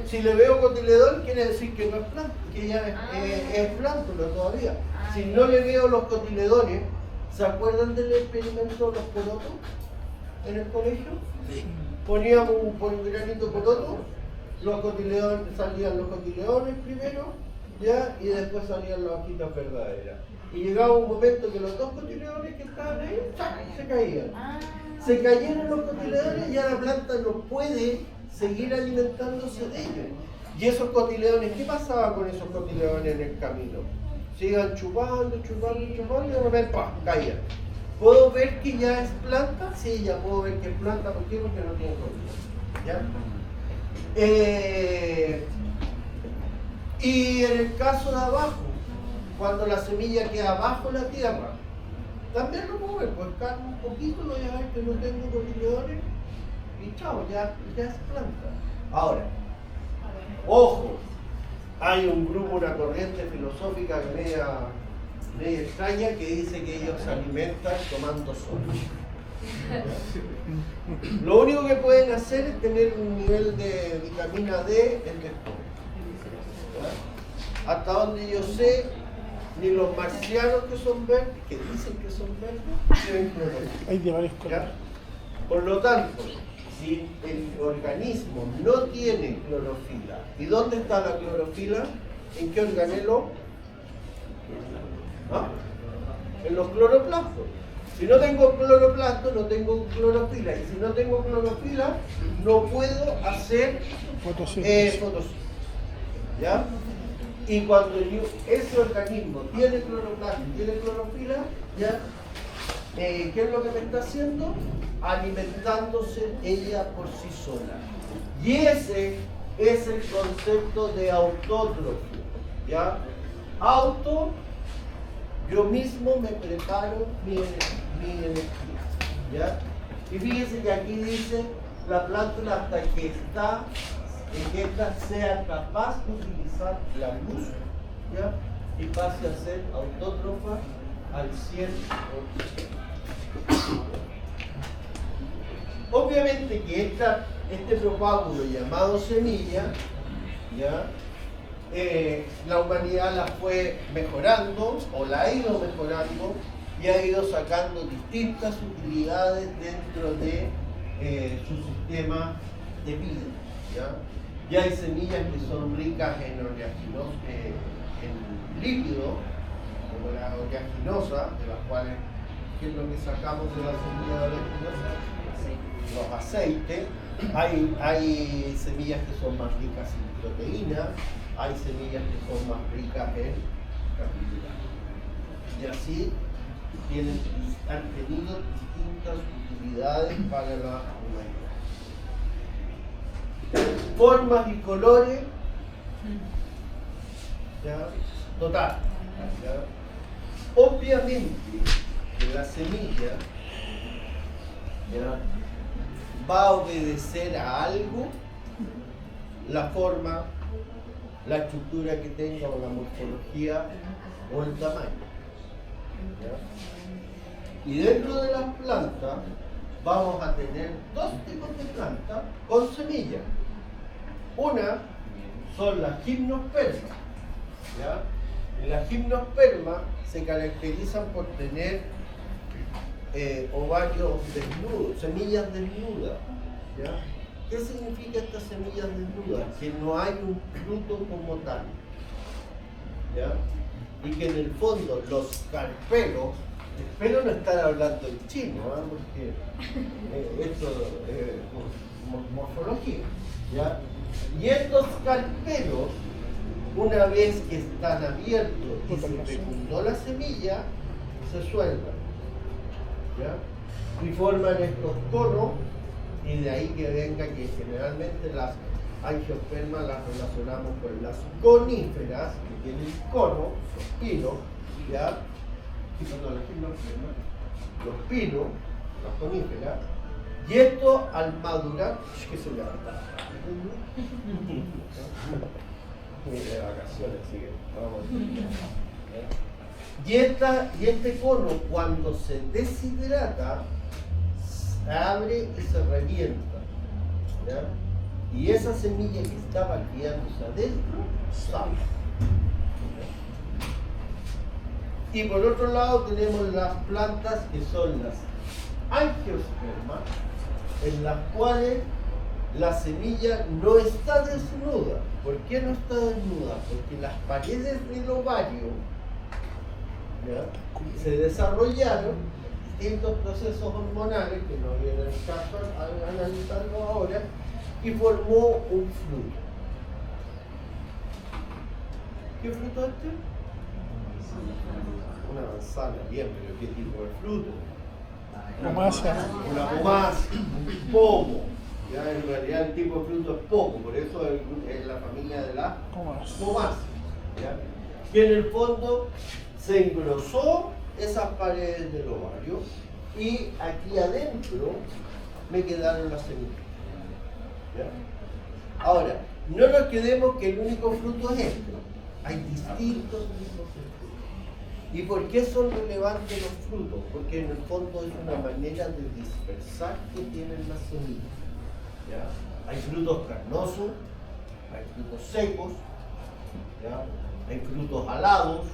Si le veo cotiledón, quiere decir que no es planta, que ya es plántula todavía. Si no le veo los cotiledones, ¿se acuerdan del experimento de los porotos en el colegio? Sí. Poníamos un granito de poroto, salían los cotiledones primero, ¿ya? Y después salían las hojitas verdaderas. Y llegaba un momento que los dos cotiledones que estaban ahí, ¡chac!, se caían. Se cayeron los cotiledones y ya la planta no puede seguir alimentándose de ellos. Y esos cotiledones, ¿qué pasaba con esos cotiledones en el camino? Se iban chupando y de repente ¡pam!, caían. ¿Puedo ver que ya es planta? Sí, ya puedo ver que es planta. ¿Por qué? Porque no tiene cotiledón. ¿Ya? Y en el caso de abajo, cuando la semilla queda abajo de la tierra, también lo puedo ver, pues cargo un poquito, voy a ver que no tengo cotiledones y chao, ya es planta. Ahora, ojo, hay un grupo, una corriente filosófica media extraña que dice que ellos se alimentan tomando sol. Lo único que pueden hacer es tener un nivel de vitamina D en el estómago. Hasta donde yo sé, ni los marcianos que son verdes, que dicen que son verdes, tienen clorofila. Hay de varios colores. ¿Ya? Por lo tanto, si el organismo no tiene clorofila, ¿y dónde está la clorofila? ¿En qué organelo? ¿Ah? En los cloroplastos. Si no tengo cloroplasto, no tengo clorofila. Y si no tengo clorofila, no puedo hacer Fotosíntesis. ¿Ya? Y cuando ese organismo tiene cloroplasto y tiene clorofila, ¿ya? ¿Qué es lo que me está haciendo? Alimentándose ella por sí sola. Y ese es el concepto de autótrofo. ¿Ya? Yo mismo me preparo mi energía. ¿Ya? Y fíjense que aquí dice la plántula hasta que esta sea capaz de utilizar la luz, ¿ya? Y pase a ser autótrofa al 100%. Obviamente que esta este propágulo llamado semilla, ¿ya? La humanidad la fue mejorando o la ha ido mejorando y ha ido sacando distintas utilidades dentro de su sistema de vida. ¿Ya? Ya hay semillas que son ricas en oleaginos, en líquido, como la oleaginosa, de las cuales, ¿qué es lo que sacamos de la semilla de oleaginosa? Los aceites. Hay semillas que son más ricas en proteínas, hay semillas que son más ricas en carbohidratos. Y así han tenido distintas utilidades para la humanidad. Formas y colores, ¿ya? Total. ¿Ya? Obviamente que la semilla, ¿ya?, va a obedecer a algo, la forma, la estructura que tenga o la morfología o el tamaño. ¿Ya? Y dentro de las plantas vamos a tener dos tipos de plantas con semillas. Una son las gimnospermas. ¿Ya? Y las gimnospermas se caracterizan por tener ovarios desnudos, semillas desnudas. ¿Ya? ¿Qué significa estas semillas desnudas? Que no hay un fruto como tal. ¿Ya? Y que en el fondo los carpelos, espero no estar hablando en chino, ¿eh? Porque esto es morfología. ¿Ya? Y estos carpelos, una vez que están abiertos y se fecundó la semilla, se sueltan. ¿Ya? Y forman estos conos, y de ahí que venga que generalmente las angiospermas las relacionamos con las coníferas, que tienen conos, los pinos, ¿ya? Y cuando las gimnospermas, los pinos, las coníferas, y esto al madurar, que se levanta. De vacaciones, así que vamos. Y este cono, cuando se deshidrata, se abre y se revienta. ¿Ya? Y esa semilla que estaba criándose adentro sale. Y por otro lado tenemos las plantas que son las angiospermas, en las cuales la semilla no está desnuda. ¿Por qué no está desnuda? Porque las paredes del ovario, ¿ya?, se desarrollaron distintos procesos hormonales que no viene el caso a analizarlo ahora, y formó un fruto. ¿Qué fruto es este? Una manzana, bien, pero ¿qué tipo de fruto? Pomasa. Una pomasa, un pomo. Ya, en realidad el tipo de fruto es poco, por eso es la familia de las pomasas. Y en el fondo se engrosó esas paredes del ovario y aquí adentro me quedaron las semillas. ¿Ya? Ahora, no nos quedemos que el único fruto es este. Hay distintos tipos de frutos. ¿Y por qué son relevantes los frutos? Porque en el fondo es una manera de dispersar que tienen las semillas. ¿Ya? Hay frutos carnosos, hay frutos secos, ¿ya? Hay frutos alados.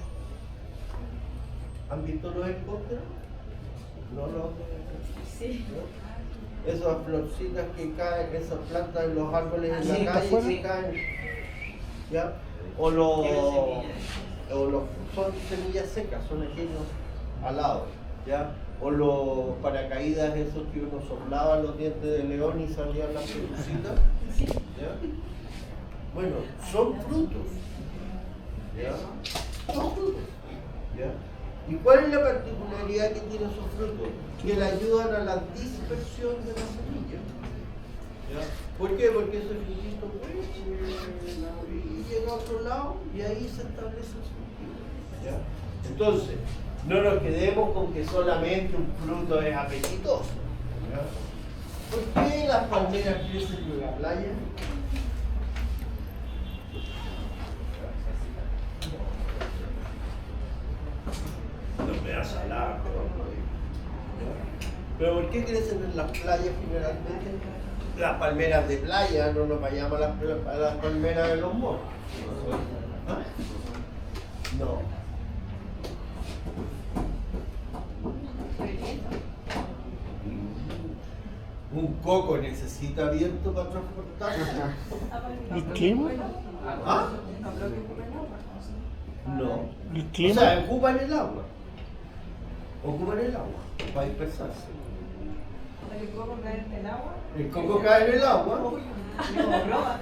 ¿Han visto los helicópteros? No los. Sí. ¿No? Esas florcitas que caen, esas plantas en los árboles en la calle que caen. ¿Ya? O los son semillas secas, son aquellos alados. ¿Ya? O los paracaídas esos que uno soplaba los dientes de león y salían las pelucitas. ¿Ya? Bueno, son frutos. ¿Ya? Son frutos. ¿Ya? ¿Y cuál es la particularidad que tienen esos frutos? Que le ayudan a la dispersión de la semilla. ¿Ya? ¿Por qué? Porque ese frutito y llega a otro lado y ahí se establece el sentido. ¿Ya? Entonces, no nos quedemos con que solamente un fruto es apetitoso. ¿Ya? ¿Por qué las palmeras crecen en la playa? No me das salado, pero ¿por qué crecen en las playas generalmente? las palmeras de playa, no nos vayamos a las palmeras de los morros. ¿Ah? No. Un coco necesita viento para transportarse. ¿El clima? ¿Ah? No creo que ocupe el agua. No. ¿El O clima? sea, ocupan el agua. Ocupan el agua para dispersarse. El coco cae en el agua. El coco cae en el agua. No, broma.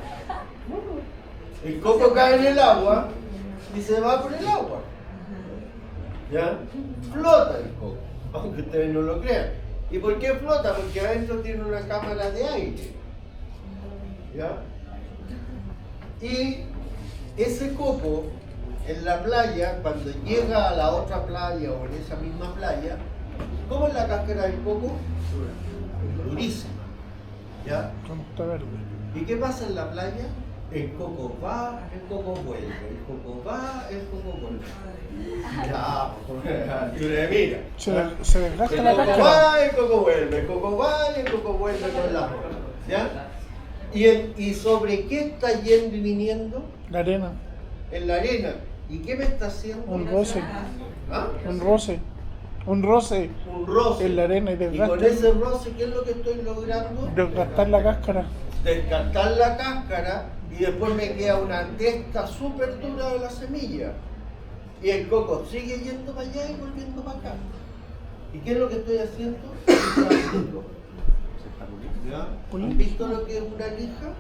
El coco cae en el agua y se va por el agua. ¿Ya? Flota el coco, aunque ustedes no lo crean. ¿Y por qué flota? Porque adentro tiene una cámara de aire. ¿Ya? Y ese coco en la playa, cuando llega a la otra playa o en esa misma playa, ¿cómo es la cáscara del coco? Durísima. ¿Ya? Como está verde. ¿Y qué pasa en la playa? El coco va, el coco vuelve, el coco va, el coco vuelve. Ya, pues, mira. Se desgasta El la coco cáscara. va, el coco vuelve, el coco va y el coco vuelve con las hojas. ¿Ya? ¿Y sobre qué está yendo y viniendo? La arena. En la arena. ¿Y qué me está haciendo? Un roce. ¿Ah? Un roce. Un roce Un roce. en la arena y Y con desgasta. ese roce, ¿qué es lo que estoy logrando? Desgastar la cáscara. Descartar la cáscara y después me queda una testa súper dura de la semilla. Y el coco sigue yendo para allá y volviendo para acá. ¿Y qué es lo que estoy haciendo? ¿Ya? ¿Han visto lo que es una lija?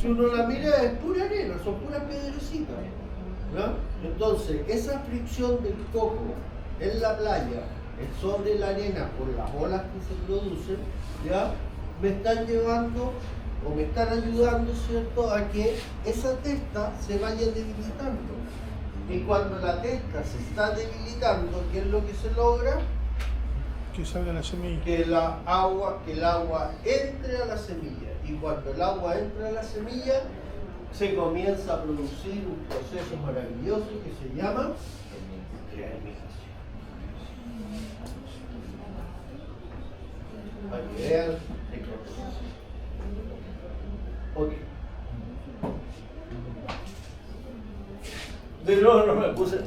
Si uno la mira es pura arena, son puras piedrecitas. ¿Ya? Entonces, esa fricción del coco en la playa, sobre la arena, por las olas que se producen, ¿ya? Me están llevando o me están ayudando, ¿cierto?, a que esa testa se vaya debilitando. Y cuando la testa se está debilitando, ¿qué es lo que se logra? Que salga la semilla. Que el agua entre a la semilla. Y cuando el agua entra a la semilla, se comienza a producir un proceso maravilloso que se llama germinación. Para que vean el proceso. Ok. De nuevo no me puse de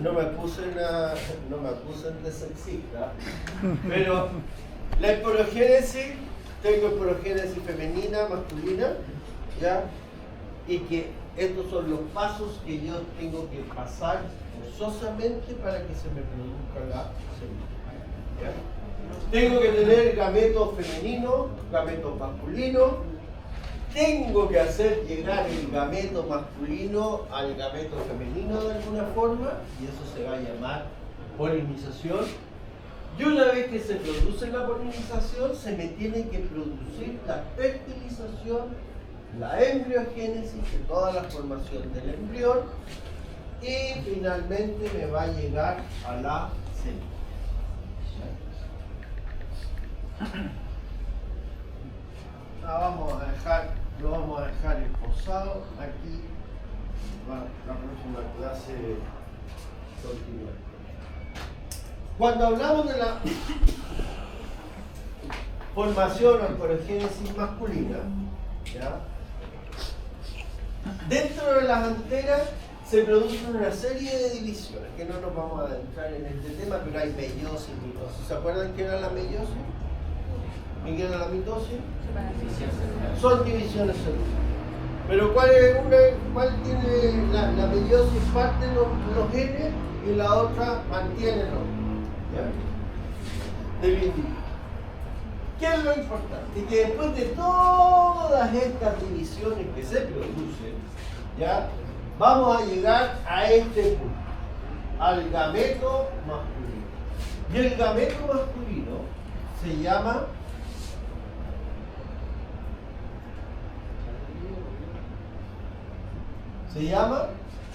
sexista, pero la esporogénesis, tengo esporogénesis femenina, masculina, ¿ya? Y que estos son los pasos que yo tengo que pasar forzosamente para que se me produzca la semilla, ¿ya? Tengo que tener gametos femeninos, gametos masculinos. Tengo que hacer llegar el gameto masculino al gameto femenino de alguna forma, y eso se va a llamar polinización. Y una vez que se produce la polinización, se me tiene que producir la fertilización, la embriogénesis de toda la formación del embrión, y finalmente me va a llegar a la semilla. Lo vamos a dejar esposado aquí. La próxima clase continúa. Cuando hablamos de la formación o esporogénesis masculina, ¿ya? Dentro de las anteras se producen una serie de divisiones, que no nos vamos a adentrar en este tema, pero hay meiosis y mitosis. ¿Se acuerdan qué era la meiosis? ¿Y qué era la mitosis? Son divisiones celulares. Pero ¿cuál tiene la meiosis? Parte los genes y la otra mantiene los del individuo. ¿Qué es lo importante? Que después de todas estas divisiones que se producen, ¿ya? Vamos a llegar a este punto, al gameto masculino. Y el gameto masculino se llama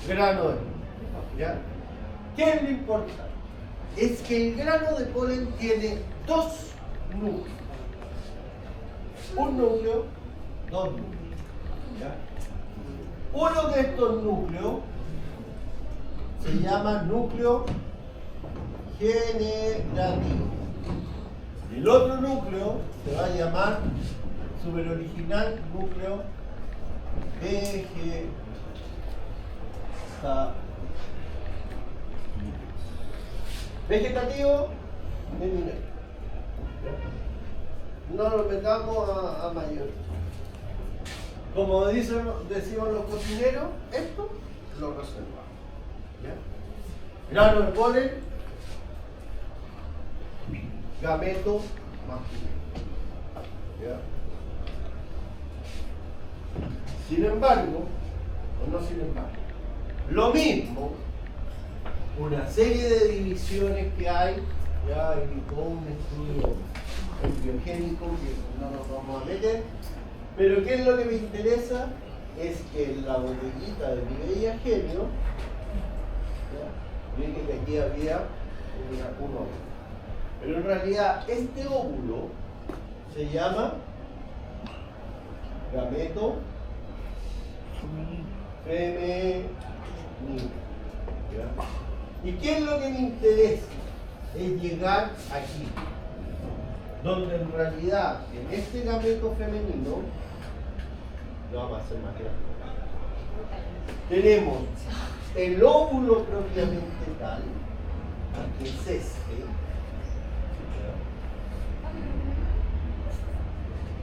grano de polen. ¿Ya? ¿Qué es lo importante? Es que el grano de polen tiene dos núcleos. Un núcleo, dos núcleos. ¿Ya? Uno de estos núcleos se llama núcleo generativo. El otro núcleo se va a llamar Super original, núcleo vegetativo. Vegetativo de minero. No lo metamos a mayor. Como decimos los cocineros, esto lo reservamos. ¿Ya? Grano de polen, gameto masculino. ¿Ya? Sin embargo, o no sin embargo, lo mismo, una serie de divisiones que hay, ya hay todo un estudio embriogénico que no nos vamos a meter, pero ¿qué es lo que me interesa? Es que en la botellita de mi bella genio, miren que aquí había un óvulo, pero en realidad este óvulo se llama gameto femenino. ¿Ya? ¿Y qué es lo que me interesa? Es llegar aquí, donde en realidad en este gameto femenino, lo vamos a hacer más grande, tenemos el óvulo propiamente tal, que es este,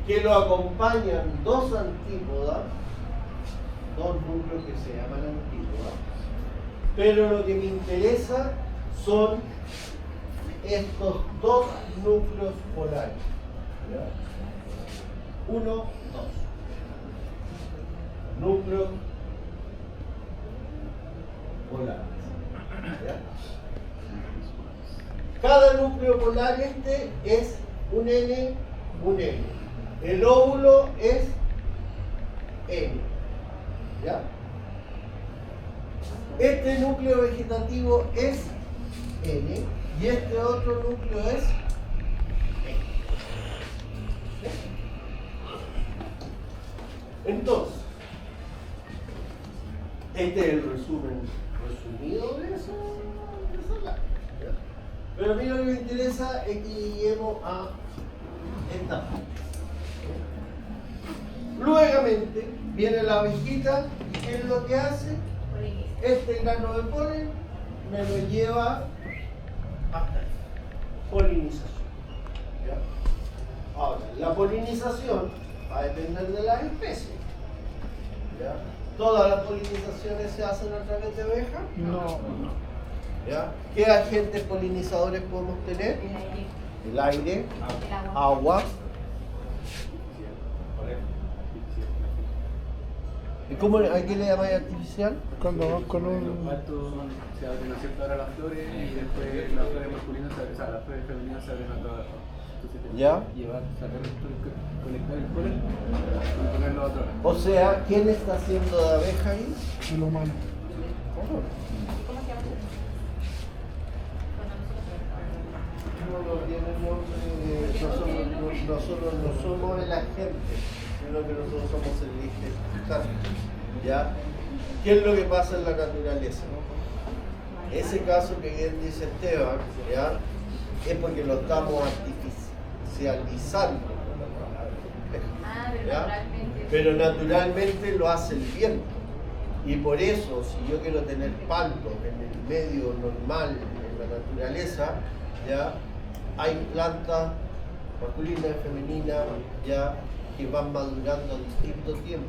que lo acompañan dos antípodas, dos núcleos que se llaman antípodas, pero lo que me interesa son estos dos núcleos polares. ¿Ya? 1, 2. Núcleos polares. ¿Ya? Cada núcleo polar este es un N, un N. El óvulo es N. ¿Ya? Este núcleo vegetativo es N y este otro núcleo es N. ¿Sí? Entonces, este es el resumen resumido de esa clase. Pero a mí lo que me interesa es que lleguemos a esta parte. Luegamente viene la abejita y ¿qué es lo que hace? Este grano de polen me lo lleva hasta ahí. Polinización. ¿Ya? Ahora, la polinización va a depender de las especies. ¿Ya? ¿Todas las polinizaciones se hacen a través de abejas? No. ¿Ya? ¿Qué agentes polinizadores podemos tener? El aire, agua. ¿Y cómo, a qué le llamáis artificial? Cuando vas con Los un... partos se abren a cierta hora las flores y después las flores masculinas se abren, o sea, las flores femeninas se abren a todas las flores. Entonces ¿Ya? llevar, sacar conectar el polen y ponerlo a otra hora. O sea, ¿quién está haciendo de abeja ahí? el humano. ¿Cómo se llama? No, no tiene nombre, nosotros no somos el agente, sino que nosotros somos el ejecutante. ¿Ya? ¿Qué es lo que pasa en la naturaleza? Ese caso que bien dice Esteban, ¿ya? Es porque lo estamos artificializando. Pero ¿Ya? naturalmente. Pero naturalmente lo hace el viento. Y por eso, si yo quiero tener paltos en el medio normal, en la naturaleza, ¿ya? Hay plantas masculinas y femeninas, ¿ya? Que van madurando a distinto tiempo.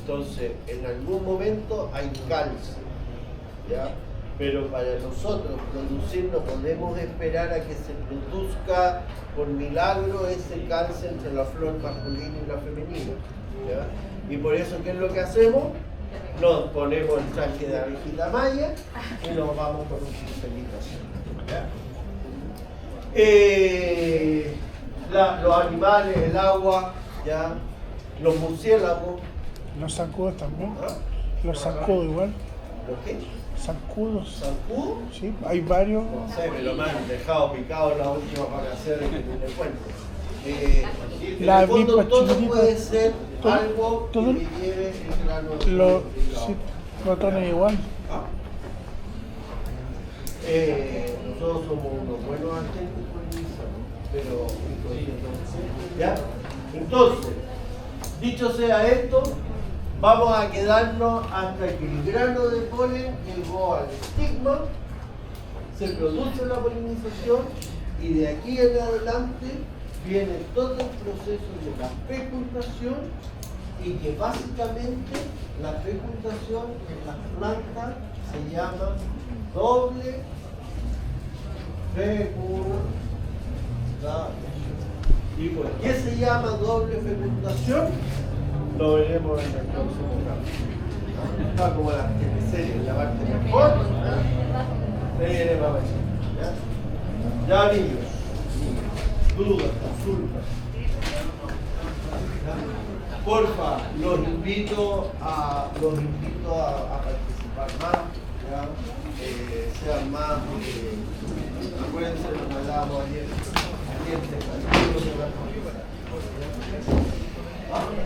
Entonces, en algún momento hay calcio, ¿ya? Pero para nosotros producir no podemos esperar a que se produzca por milagro ese calcio entre la flor masculina y la femenina, ¿ya? Y por eso, ¿qué es lo que hacemos? Nos ponemos el traje de abejita maya y nos vamos con un pincelito así, ¿ya? Los animales, el agua, ¿ya? Los murciélagos. Los zancudos también. ¿Ah? Los zancudos igual. ¿Los qué? Zancudos. ¿Zancudo? Sí, hay varios. No sé, me lo han dejado picado en las últimas vacaciones que ni le cuento. En La el fondo avispa todo chiquitita. puede ser Todo- algo todo- que le lleve el grano de Los picado. sí, ratones igual. ¿Ah? Nosotros somos unos buenos agentes polinizadores, pero ¿ya? Entonces, Dicho sea esto, vamos a quedarnos hasta que el grano de polen llegó al estigma, se produce la polinización y de aquí en adelante viene todo el proceso de la fecundación y que básicamente la fecundación en las plantas se llama doble fecundación. ¿Y por qué se llama doble fecundación? Lo veremos en el próximo capítulo. Está como la teleserie, la parte mejor. Se viene para allá. Ya niños, dudas, consultas. Porfa, los invito a participar más, ¿ya? Sean más, acuérdense de lo que hablábamos ayer,